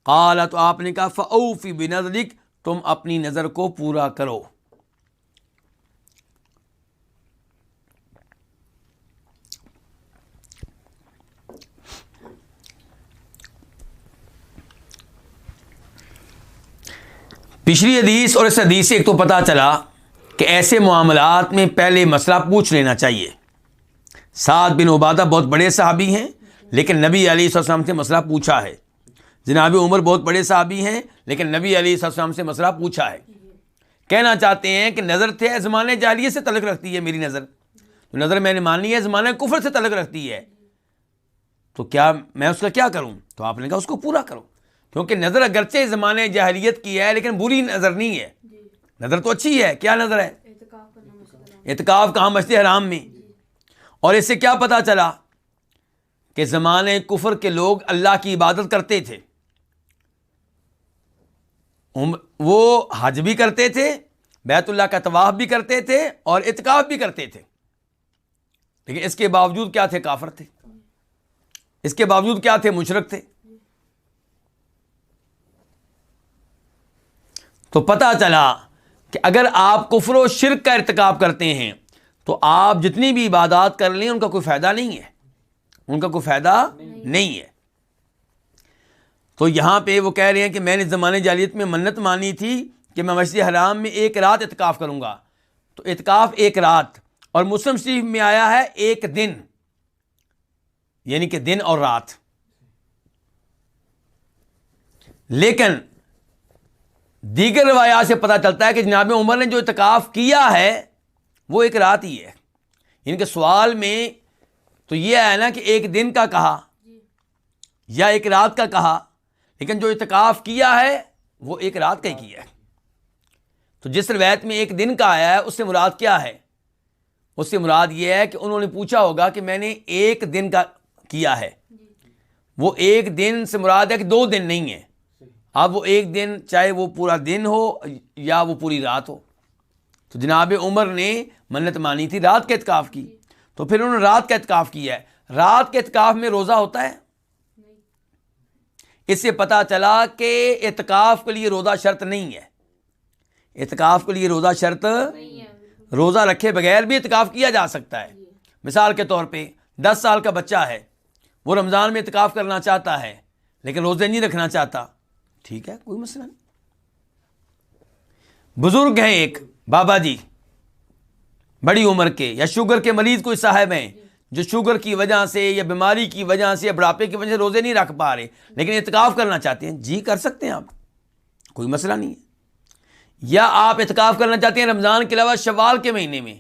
قال، تو آپ نے کہا فاوفی بنذرک، تم اپنی نظر کو پورا کرو. پچھلی حدیث اور اس حدیث سے ایک تو پتہ چلا کہ ایسے معاملات میں پہلے مسئلہ پوچھ لینا چاہیے. سعد بن عبادہ بہت بڑے صحابی ہیں، لیکن نبی علیہ السلام سے مسئلہ پوچھا ہے. جناب عمر بہت بڑے صحابی ہیں، لیکن نبی علیہ السلام سے مسئلہ پوچھا ہے. کہنا چاہتے ہیں کہ نظر تھے زمانے جاہلیت سے تعلق رکھتی ہے، میری نظر تو نظر میں نے مانی ہے زمانہ کفر سے تعلق رکھتی ہے، تو کیا میں اس کا کیا کروں؟ تو آپ نے کہا اس کو پورا کرو، کیونکہ نظر اگرچہ زمانے جاہلیت کی ہے لیکن بری نظر نہیں ہے، نظر تو اچھی ہے. کیا نظر ہے؟ اعتکاف کہاں؟ مسجد حرام میں. اور اس سے کیا پتا چلا کہ زمانے کفر کے لوگ اللہ کی عبادت کرتے تھے، وہ حج بھی کرتے تھے، بیت اللہ کا طواف بھی کرتے تھے، اور اعتکاف بھی کرتے تھے، لیکن اس کے باوجود کیا تھے؟ کافر تھے. اس کے باوجود کیا تھے؟ مشرک تھے. تو پتہ چلا کہ اگر آپ کفر و شرک کا ارتکاب کرتے ہیں تو آپ جتنی بھی عبادات کر لیں ان کا کوئی فائدہ نہیں ہے، ان کا کوئی فائدہ نہیں ہے. تو یہاں پہ وہ کہہ رہے ہیں کہ میں نے زمانے جاہلیت میں منت مانی تھی کہ میں مسجد حرام میں ایک رات اعتکاف کروں گا. تو اعتکاف ایک رات، اور مسلم شریف میں آیا ہے ایک دن، یعنی کہ دن اور رات. لیکن دیگر روایات سے پتہ چلتا ہے کہ جناب عمر نے جو اعتکاف کیا ہے وہ ایک رات ہی ہے. ان کے سوال میں تو یہ ہے نا کہ ایک دن کا کہا یا ایک رات کا کہا، لیکن جو اعتکاف کیا ہے وہ ایک رات کا ہی کیا ہے. تو جس روایت میں ایک دن کا آیا ہے اس سے مراد کیا ہے؟ اس سے مراد یہ ہے کہ انہوں نے پوچھا ہوگا کہ میں نے ایک دن کا کیا ہے. وہ ایک دن سے مراد ہے کہ 2 دن نہیں ہے. اب وہ ایک دن چاہے وہ پورا دن ہو یا وہ پوری رات ہو. تو جناب عمر نے منت مانی تھی رات کے اعتکاف کی، تو پھر انہوں نے رات کا اعتکاف کیا ہے. رات کے اعتکاف میں روزہ ہوتا ہے؟ اس سے پتہ چلا کہ اعتکاف کے لیے روزہ شرط نہیں ہے. اعتکاف کے لیے روزہ شرط، روزہ رکھے بغیر بھی اعتکاف کیا جا سکتا ہے. مثال کے طور پہ 10 سال کا بچہ ہے، وہ رمضان میں اعتکاف کرنا چاہتا ہے لیکن روزے نہیں رکھنا چاہتا، ٹھیک ہے، کوئی مسئلہ نہیں. بزرگ ہیں ایک بابا جی بڑی عمر کے، یا شوگر کے مریض کوئی صاحب ہیں جو شوگر کی وجہ سے یا بیماری کی وجہ سے یا بڑھاپے کی وجہ سے روزے نہیں رکھ پا رہے لیکن اعتکاف کرنا چاہتے ہیں، جی کر سکتے ہیں آپ، کوئی مسئلہ نہیں ہے. یا آپ اعتکاف کرنا چاہتے ہیں رمضان کے علاوہ شوال کے مہینے میں،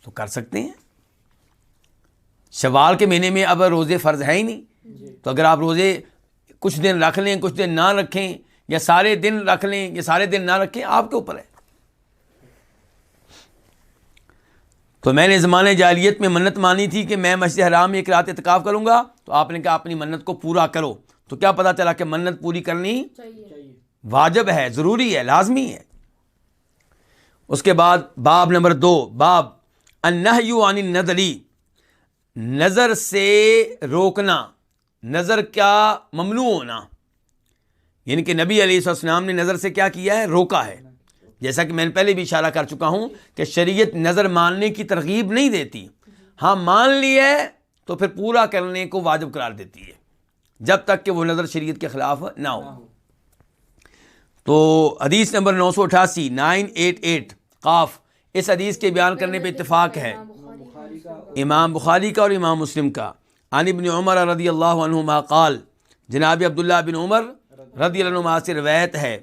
تو کر سکتے ہیں. شوال کے مہینے میں اب روزے فرض ہے ہی نہیں، تو اگر آپ روزے کچھ دن رکھ لیں کچھ دن نہ رکھیں، یا سارے دن رکھ لیں یا سارے دن نہ رکھیں، آپ کے اوپر ہے. تو میں نے زمانے جاہلیت میں منت مانی تھی کہ میں مسجد حرام میں ایک رات اعتکاف کروں گا، تو آپ نے کہا اپنی منت کو پورا کرو. تو کیا پتہ چلا کہ منت پوری کرنی واجب ہے، ضروری ہے، لازمی ہے. اس کے بعد باب نمبر 2، باب النہی عن النذر، نظر سے روکنا، نظر کیا ممنوع ہونا. یعنی کہ نبی علیہ السلام نے نظر سے کیا کیا ہے؟ روکا ہے. جیسا کہ میں نے پہلے بھی اشارہ کر چکا ہوں کہ شریعت نظر ماننے کی ترغیب نہیں دیتی. ہاں مان لی ہے تو پھر پورا کرنے کو واجب قرار دیتی ہے جب تک کہ وہ نظر شریعت کے خلاف نہ ہو. تو حدیث نمبر 988 988 قاف، اس حدیث کے بیان کرنے پہ اتفاق ہے امام بخاری کا اور امام مسلم کا. عن ابن عمر رضی اللہ عنہما قال، جناب عبداللہ بن عمر رضی اللہ عنہما سے روایت ہے،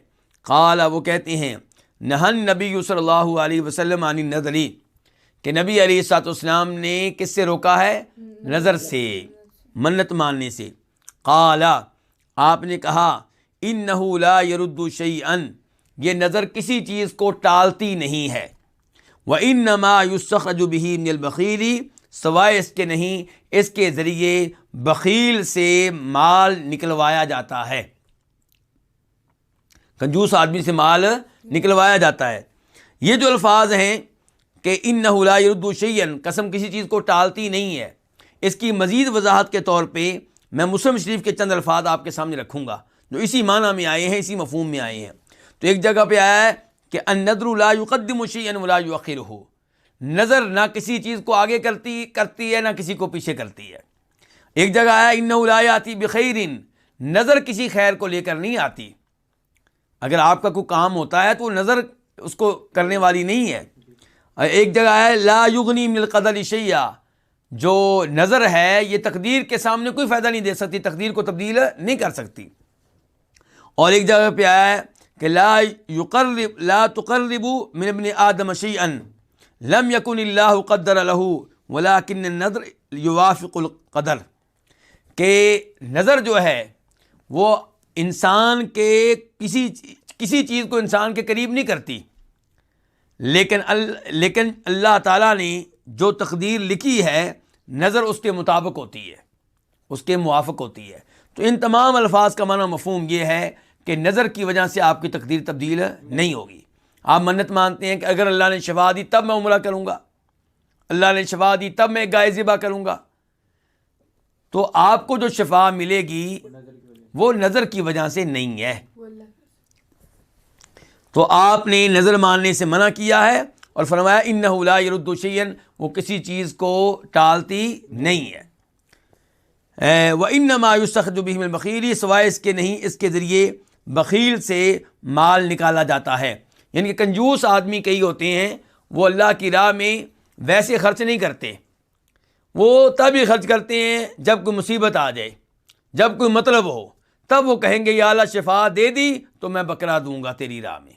قال، وہ کہتے ہیں، نہن نبی صلی اللہ علیہ وسلم عن النذر، کہ نبی علیہ الصلوۃ والسلام نے کس سے روکا ہے؟ نظر سے، منت ماننے سے. قال، آپ نے کہا، انہ لا يرد شیئا، یہ نظر کسی چیز کو ٹالتی نہیں ہے. وانما یستخرج به من البخیل، سوائے اس کے نہیں اس کے ذریعے بخیل سے مال نکلوایا جاتا ہے، کنجوس آدمی سے مال نکلوایا جاتا ہے. یہ جو الفاظ ہیں کہ انہ لا يرد شیئا، قسم کسی چیز کو ٹالتی نہیں ہے، اس کی مزید وضاحت کے طور پہ میں مسلم شریف کے چند الفاظ آپ کے سامنے رکھوں گا جو اسی معنی میں آئے ہیں، اسی مفہوم میں آئے ہیں. تو ایک جگہ پہ آیا ہے کہ النذر لا يقدم شیئا ولا یؤخرہ، نظر نہ کسی چیز کو آگے کرتی ہے نہ کسی کو پیچھے کرتی ہے. ایک جگہ آیا انہ لا یاتی بخیر، نظر کسی خیر کو لے کر نہیں آتی. اگر آپ کا کوئی کام ہوتا ہے تو وہ نظر اس کو کرنے والی نہیں ہے. ایک جگہ ہے لا یغنی من القدر شیئا، جو نظر ہے یہ تقدیر کے سامنے کوئی فائدہ نہیں دے سکتی، تقدیر کو تبدیل نہیں کر سکتی. اور ایک جگہ پہ آیا ہے کہ لا تقربوا من ابن آدم شیئا لم یکن اللہ قدر له ولکن النظر یوافق القدر، کہ نظر جو ہے وہ انسان کے کسی چیز کو انسان کے قریب نہیں کرتی، لیکن اللہ تعالیٰ نے جو تقدیر لکھی ہے نظر اس کے مطابق ہوتی ہے، اس کے موافق ہوتی ہے. تو ان تمام الفاظ کا معنی مفہوم یہ ہے کہ نظر کی وجہ سے آپ کی تقدیر تبدیل نہیں ہوگی. آپ منت مانتے ہیں کہ اگر اللہ نے شفا دی تب میں عمرہ کروں گا، اللہ نے شفا دی تب میں گائے ذبح کروں گا، تو آپ کو جو شفا ملے گی وہ نظر کی وجہ سے نہیں ہے. تو آپ نے نظر ماننے سے منع کیا ہے اور فرمایا انہ لا يرد شیئا، وہ کسی چیز کو ٹالتی نہیں ہے. وانما یستخرج به من البخیل، سوائے اس کے نہیں اس کے ذریعے بخیل سے مال نکالا جاتا ہے. یعنی کہ کنجوس آدمی کئی ہوتے ہیں وہ اللہ کی راہ میں ویسے خرچ نہیں کرتے، وہ تب ہی خرچ کرتے ہیں جب کوئی مصیبت آ جائے، جب کوئی مطلب ہو، تب وہ کہیں گے یا اللہ شفا دے دی تو میں بکرا دوں گا تیری راہ میں،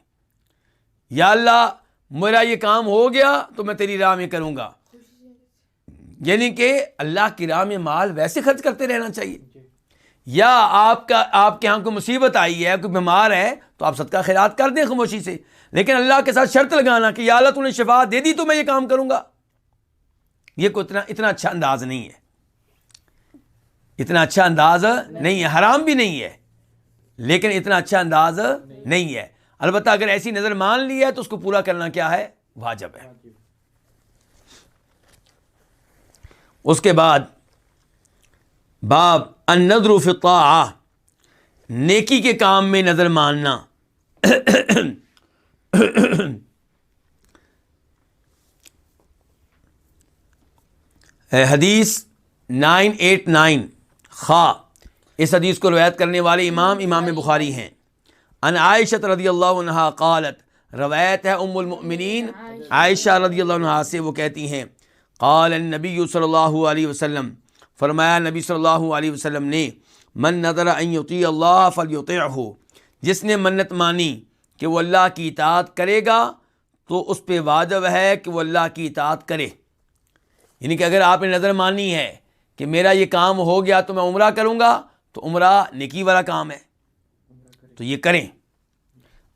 یا اللہ میرا یہ کام ہو گیا تو میں تیری راہ میں کروں گا. یعنی کہ اللہ کی راہ میں مال ویسے خرچ کرتے رہنا چاہیے. یا آپ کے یہاں کوئی مصیبت آئی ہے, کوئی بیمار ہے, تو آپ صدقہ خیرات کر دیں خاموشی سے. لیکن اللہ کے ساتھ شرط لگانا کہ یا اللہ تو نے شفا دے دی تو میں یہ کام کروں گا, یہ کوئی اتنا اچھا انداز نہیں ہے, اتنا اچھا انداز نہیں ہے. حرام بھی نہیں ہے لیکن اتنا اچھا انداز نہیں ہے. البتہ اگر ایسی نظر مان لی ہے تو اس کو پورا کرنا کیا ہے, واجب ہے. اس کے بعد باب النذر فی الطاعہ, نیکی کے کام میں نظر ماننا. حدیث 989 خا, اس حدیث کو روایت کرنے والے امام بخاری ہیں. ان عائشہ رضی اللہ عنہا قالت, روایت ہے ام المؤمنین عائشہ رضی اللہ عنہا سے, وہ کہتی ہیں قال النبی صلی اللہ علیہ وسلم, فرمایا نبی صلی اللہ علیہ وسلم نے, من نذر ان یطیع اللہ فلیطعہ, جس نے منت مانی کہ وہ اللہ کی اطاعت کرے گا تو اس پہ واجب ہے کہ وہ اللہ کی اطاعت کرے. یعنی کہ اگر آپ نے نظر مانی ہے کہ میرا یہ کام ہو گیا تو میں عمرہ کروں گا, تو عمرہ نیکی والا کام ہے تو یہ کریں.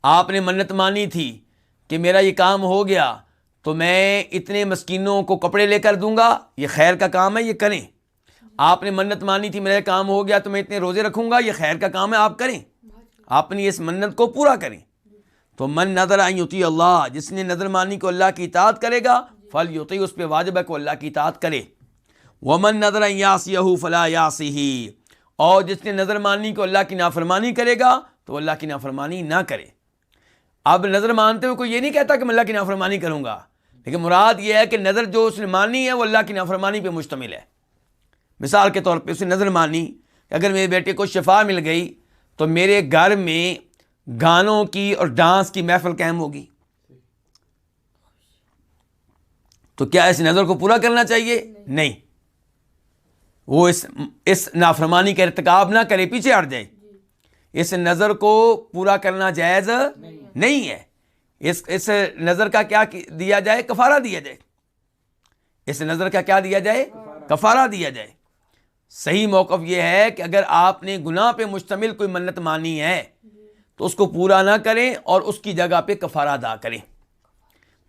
آپ نے منت مانی تھی کہ میرا یہ کام ہو گیا تو میں اتنے مسکینوں کو کپڑے لے کر دوں گا, یہ خیر کا کام ہے, یہ کریں. آپ نے منت مانی تھی میرا کام ہو گیا تو میں اتنے روزے رکھوں گا, یہ خیر کا کام ہے, آپ کریں, آپ نے اس منت کو پورا کریں. تو من نذر ان یطیع اللہ, جس نے نظر مانی کو اللہ کی اطاعت کرے گا, فلیطع, اس پہ واجب ہے کہ اللہ کی اطاعت کرے. ومن نذر ان یعصیہ فلا یعصیہ, اور جس نے نظر مانی کو اللہ کی نافرمانی کرے گا تو اللہ کی نافرمانی نہ کرے. اب نظر مانتے ہوئے کوئی یہ نہیں کہتا کہ میں اللہ کی نافرمانی کروں گا, لیکن مراد یہ ہے کہ نظر جو اس نے مانی ہے وہ اللہ کی نافرمانی پہ مشتمل ہے. مثال کے طور پہ اس نے نظر مانی کہ اگر میرے بیٹے کو شفا مل گئی تو میرے گھر میں گانوں کی اور ڈانس کی محفل قائم ہوگی, تو کیا اس نظر کو پورا کرنا چاہیے؟ نہیں, وہ اس نافرمانی کا ارتکاب نہ کرے, پیچھے ہٹ جائے. اس نظر کو پورا کرنا جائز نہیں ہے. اس نظر کا کیا دیا جائے؟ کفارہ دیا جائے. اس نظر کا کیا دیا جائے؟ کفارہ دیا جائے. صحیح موقف یہ ہے کہ اگر آپ نے گناہ پہ مشتمل کوئی منت مانی ہے تو اس کو پورا نہ کریں اور اس کی جگہ پہ کفارہ ادا کریں.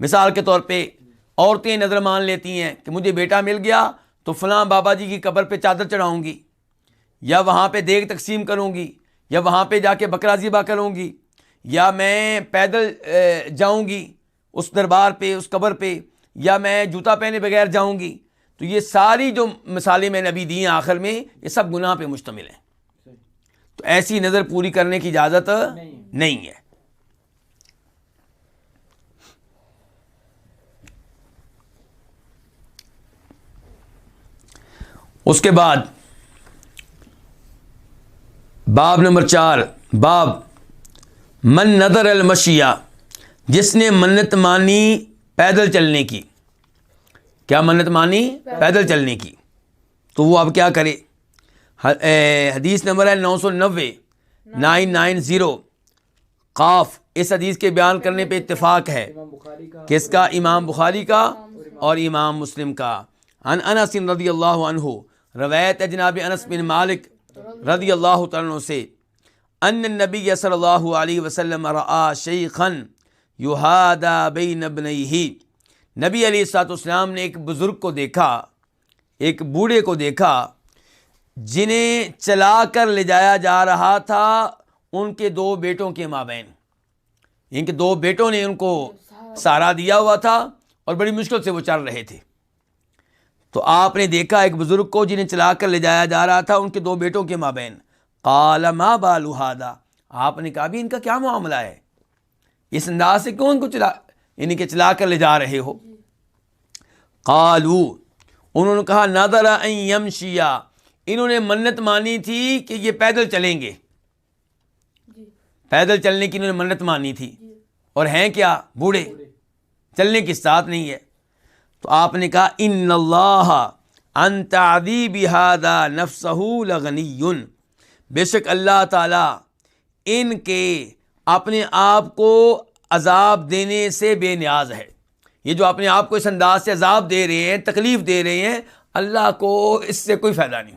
مثال کے طور پہ عورتیں نظر مان لیتی ہیں کہ مجھے بیٹا مل گیا تو فلاں بابا جی کی قبر پہ چادر چڑھاؤں گی, یا وہاں پہ دیگ تقسیم کروں گی, یا وہاں پہ جا کے بکرا ذبح کروں گی, یا میں پیدل جاؤں گی اس دربار پہ, اس قبر پہ, یا میں جوتا پہنے بغیر جاؤں گی. تو یہ ساری جو مثالیں میں نے ابھی دی ہیں آخر میں, یہ سب گناہ پہ مشتمل ہیں. تو ایسی نظر پوری کرنے کی اجازت نہیں ہے. اس کے بعد باب نمبر 4, باب من نذر المشیہ, جس نے منت مانی پیدل چلنے کی. کیا منت مانی؟ پیدل چلنے کی. تو وہ اب کیا کرے؟ حدیث نمبر ہے 990 قاف. اس حدیث کے بیان کرنے پہ اتفاق ہے کس کا؟ امام بخاری کا اور امام مسلم کا. عن انس رضی اللہ عنہ, روایت ہے جناب انس بن مالک رضی اللہ تعالیٰ عنہ سے, ان النبی صلی اللہ علیہ وسلم رأى شیخا یہادی بین ابنیہ, نبی علیہ الصلوۃ والسلام نے ایک بزرگ کو دیکھا, ایک بوڑھے کو دیکھا, جنہیں چلا کر لے جایا جا رہا تھا ان کے 2 بیٹوں کے مابین. ان کے 2 بیٹوں نے ان کو سہارا دیا ہوا تھا اور بڑی مشکل سے وہ چل رہے تھے. تو آپ نے دیکھا ایک بزرگ کو جنہیں چلا کر لے جایا جا رہا تھا ان کے 2 بیٹوں کے مابین. قال ما بال ھذا, آپ نے کہا بھی ان کا کیا معاملہ ہے, اس انداز سے کیوں ان کو چلا کر لے جا رہے ہو؟ قالوا, انہوں نے کہا نذر ان یمشیا, انہوں نے منت مانی تھی کہ یہ پیدل چلیں گے, پیدل چلنے کی انہوں نے منت مانی تھی, اور ہیں کیا؟ بوڑھے, چلنے کی استطاعت نہیں ہے. تو آپ نے کہا ان اللہ عن تعذیب ھذا نفسہ لغنی, بے شک اللہ تعالیٰ ان کے اپنے آپ کو عذاب دینے سے بے نیاز ہے. یہ جو اپنے آپ کو اس انداز سے عذاب دے رہے ہیں, تکلیف دے رہے ہیں, اللہ کو اس سے کوئی فائدہ نہیں.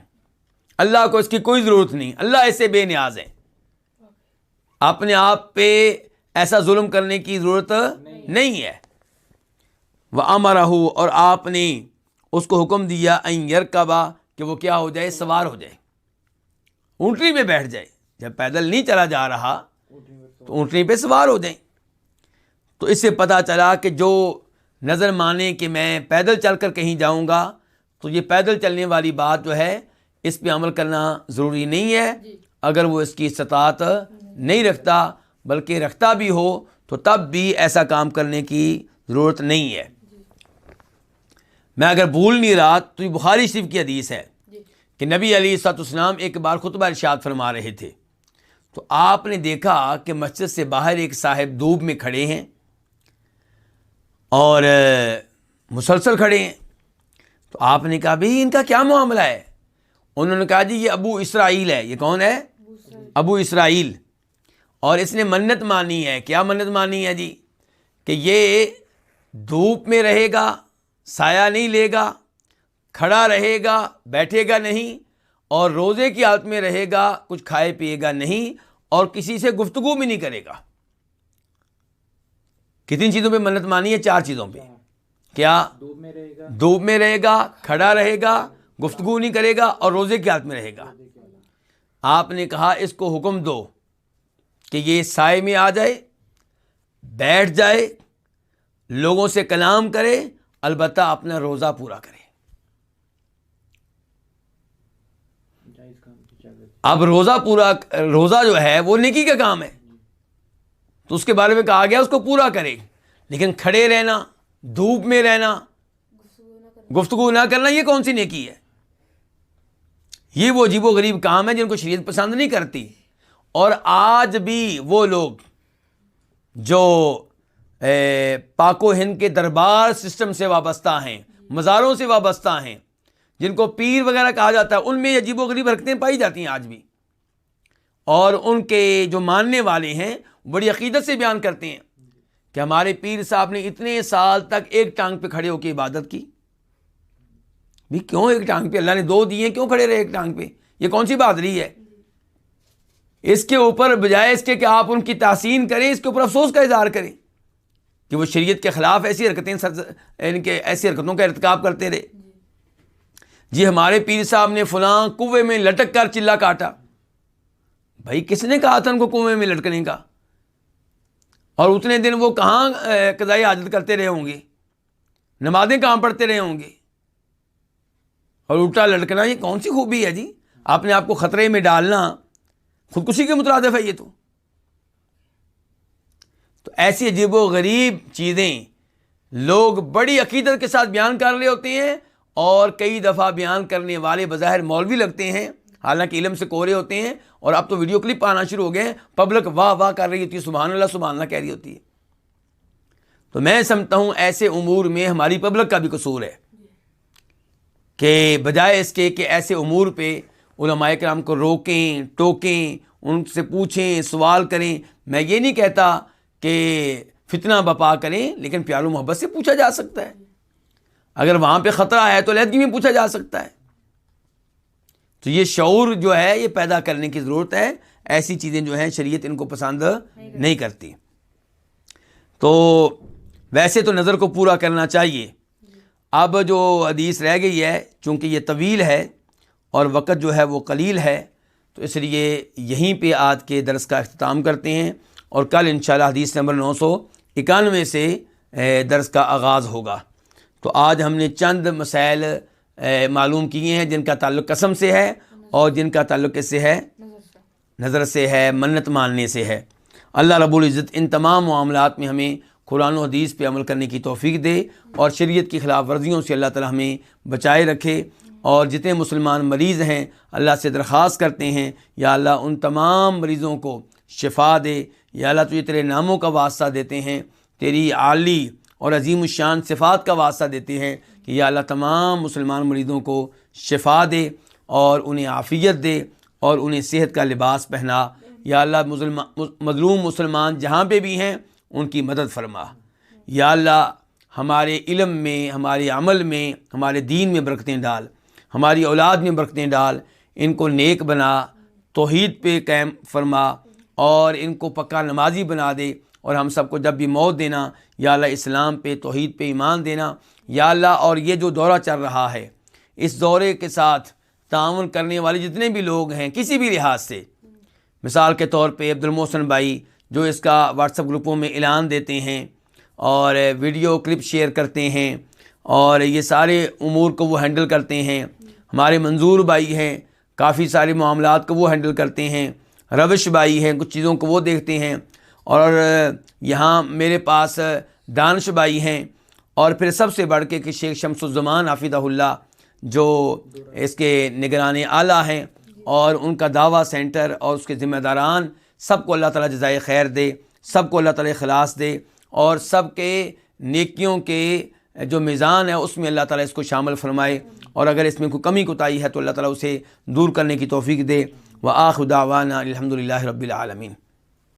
اللہ کو اس کی کوئی ضرورت نہیں، اللہ اس سے بے نیاز ہے، اپنے آپ پہ ایسا ظلم کرنے کی ضرورت نہیں ہے۔ وَأَمَرَهُ، اور آپ نے اس کو حکم دیا أَن يَرْكَبَ، کہ وہ کیا ہو جائے، سوار ہو جائے، اونٹنی پہ بیٹھ جائے۔ جب پیدل نہیں چلا جا رہا تو اونٹنی پہ سوار ہو جائیں۔ تو اس سے پتہ چلا کہ جو نظر مانے کہ میں پیدل چل کر کہیں جاؤں گا، تو یہ پیدل چلنے والی بات جو ہے اس پہ عمل کرنا ضروری نہیں ہے اگر وہ اس کی استطاعت نہیں رکھتا، بلکہ رکھتا بھی ہو تو تب بھی ایسا کام کرنے کی ضرورت نہیں ہے۔ میں اگر بھول نہیں رہا تو یہ بخاری شریف کی حدیث ہے کہ نبی علیہ الصلوۃ والسلام ایک بار خطبہ ارشاد فرما رہے تھے، تو آپ نے دیکھا کہ مسجد سے باہر ایک صاحب دھوپ میں کھڑے ہیں اور مسلسل کھڑے ہیں۔ تو آپ نے کہا بھئی ان کا کیا معاملہ ہے؟ انہوں نے کہا جی یہ ابو اسرائیل ہے۔ یہ کون ہے؟ ابو اسرائیل، اور اس نے منت مانی ہے۔ کیا منت مانی ہے جی؟ کہ یہ دھوپ میں رہے گا، سایہ نہیں لے گا، کھڑا رہے گا، بیٹھے گا نہیں، اور روزے کی حالت میں رہے گا، کچھ کھائے پیے گا نہیں، اور کسی سے گفتگو بھی نہیں کرے گا۔ کتنی چیزوں پہ منت مانی ہے؟ 4 چیزوں پہ۔ کیا؟ دھوپ میں رہے گا، کھڑا رہے گا، گفتگو نہیں کرے گا، اور روزے کی حالت میں رہے گا۔ آپ نے کہا اس کو حکم دو کہ یہ سائے میں آ جائے، بیٹھ جائے، لوگوں سے کلام کرے، البتہ اپنا روزہ پورا کرے۔ اب روزہ جو ہے وہ نیکی کا کام ہے، تو اس کے بارے میں کہا گیا اس کو پورا کرے، لیکن کھڑے رہنا، دھوپ میں رہنا، گفتگو نہ کرنا، یہ کون سی نیکی ہے؟ یہ وہ عجیب و غریب کام ہے جن کو شریعت پسند نہیں کرتی۔ اور آج بھی وہ لوگ جو پاک و ہند کے دربار سسٹم سے وابستہ ہیں، مزاروں سے وابستہ ہیں، جن کو پیر وغیرہ کہا جاتا ہے، ان میں عجیب و غریب حرکتیں پائی جاتی ہیں آج بھی۔ اور ان کے جو ماننے والے ہیں بڑی عقیدت سے بیان کرتے ہیں کہ ہمارے پیر صاحب نے اتنے سال تک ایک ٹانگ پہ کھڑے ہو کے عبادت کی۔ بھی کیوں ایک ٹانگ پہ؟ اللہ نے 2 دیے، کیوں کھڑے رہے ایک ٹانگ پہ؟ یہ کون سی بہادری ہے؟ اس کے اوپر بجائے اس کے کہ آپ ان کی تحسین کریں، اس کے اوپر افسوس کا اظہار کریں کہ وہ شریعت کے خلاف ایسی ایسی حرکتوں کا ارتکاب کرتے رہے۔ جی ہمارے پیر صاحب نے فلاں کنویں میں لٹک کر چلا کاٹا۔ بھائی کس نے کہا تھا ان کو کنویں میں لٹکنے کا؟ اور اتنے دن وہ کہاں قضاء حاجت کرتے رہے ہوں گے، نمازیں کہاں پڑھتے رہے ہوں گے؟ اور الٹا لٹکنا یہ کون سی خوبی ہے جی؟ اپنے آپ کو خطرے میں ڈالنا خودکشی کے مترادف ہے یہ تو ایسی عجیب و غریب چیزیں لوگ بڑی عقیدت کے ساتھ بیان کر رہے ہوتے ہیں، اور کئی دفعہ بیان کرنے والے بظاہر مولوی لگتے ہیں، حالانکہ علم سے کورے ہوتے ہیں، اور اب تو ویڈیو کلپ آنا شروع ہو گئے ہیں، پبلک واہ واہ کر رہی ہوتی ہے، سبحان اللہ کہہ رہی ہوتی ہے۔ تو میں سمجھتا ہوں ایسے امور میں ہماری پبلک کا بھی قصور ہے کہ بجائے اس کے کہ ایسے امور پہ علماء کرام کو روکیں، ٹوکیں، ان سے پوچھیں، سوال کریں۔ میں یہ نہیں کہتا کہ فتنہ بپا کریں، لیکن پیار و محبت سے پوچھا جا سکتا ہے۔ اگر وہاں پہ خطرہ ہے تو علیحدگی میں پوچھا جا سکتا ہے۔ تو یہ شعور جو ہے یہ پیدا کرنے کی ضرورت ہے۔ ایسی چیزیں جو ہیں شریعت ان کو پسند نہیں کرتی۔ تو ویسے تو نظر کو پورا کرنا چاہیے۔ اب جو حدیث رہ گئی ہے، چونکہ یہ طویل ہے اور وقت جو ہے وہ قلیل ہے، تو اس لیے یہیں پہ آج کے درس کا اختتام کرتے ہیں، اور کل انشاءاللہ حدیث نمبر 991 سے درس کا آغاز ہوگا۔ تو آج ہم نے چند مسائل معلوم کیے ہیں جن کا تعلق قسم سے ہے، اور جن کا تعلق کس سے ہے؟ نظر سے ہے، منت ماننے سے ہے۔ اللہ رب العزت ان تمام معاملات میں ہمیں قرآن و حدیث پہ عمل کرنے کی توفیق دے، اور شریعت کی خلاف ورزیوں سے اللہ تعالی ہمیں بچائے رکھے۔ اور جتنے مسلمان مریض ہیں اللہ سے درخواست کرتے ہیں یا اللہ ان تمام مریضوں کو شفا دے۔ یا اللہ تجھے تیرے ناموں کا واسطہ دیتے ہیں، تیری عالی اور عظیم الشان صفات کا واسطہ دیتے ہیں کہ یا اللہ تمام مسلمان مریضوں کو شفا دے، اور انہیں عافیت دے، اور انہیں صحت کا لباس پہنا۔ یا اللہ مظلوم مسلمان جہاں پہ بھی ہیں ان کی مدد فرما۔ یا اللہ ہمارے علم میں، ہمارے عمل میں، ہمارے دین میں برکتیں ڈال، ہماری اولاد میں برکتیں ڈال، ان کو نیک بنا، توحید پہ قائم فرما اور ان کو پکا نمازی بنا دے، اور ہم سب کو جب بھی موت دینا یا اللہ اسلام پہ توحید پہ ایمان دینا یا اللہ۔ اور یہ جو دورہ چل رہا ہے، اس دورے کے ساتھ تعاون کرنے والے جتنے بھی لوگ ہیں کسی بھی لحاظ سے، مثال کے طور پہ عبد المحسن بھائی جو اس کا واٹس ایپ گروپوں میں اعلان دیتے ہیں اور ویڈیو کلپ شیئر کرتے ہیں اور یہ سارے امور کو وہ ہینڈل کرتے ہیں، ہمارے منظور بھائی ہیں کافی سارے معاملات کو وہ ہینڈل کرتے ہیں، روش بھائی ہیں کچھ چیزوں کو وہ دیکھتے ہیں، اور یہاں میرے پاس دانش بھائی ہیں، اور پھر سب سے بڑھ کے کہ شیخ شمس الزمان حفظہ اللہ جو اس کے نگران اعلیٰ ہیں، اور ان کا دعویٰ سینٹر اور اس کے ذمہ داران، سب کو اللہ تعالیٰ جزائے خیر دے، سب کو اللہ تعالیٰ اخلاص دے، اور سب کے نیکیوں کے جو میزان ہے اس میں اللہ تعالیٰ اس کو شامل فرمائے، اور اگر اس میں کوئی کمی کوتاہی ہے تو اللہ تعالیٰ اسے دور کرنے کی توفیق دے۔ وآخر دعوانا الحمدللہ رب العالمین۔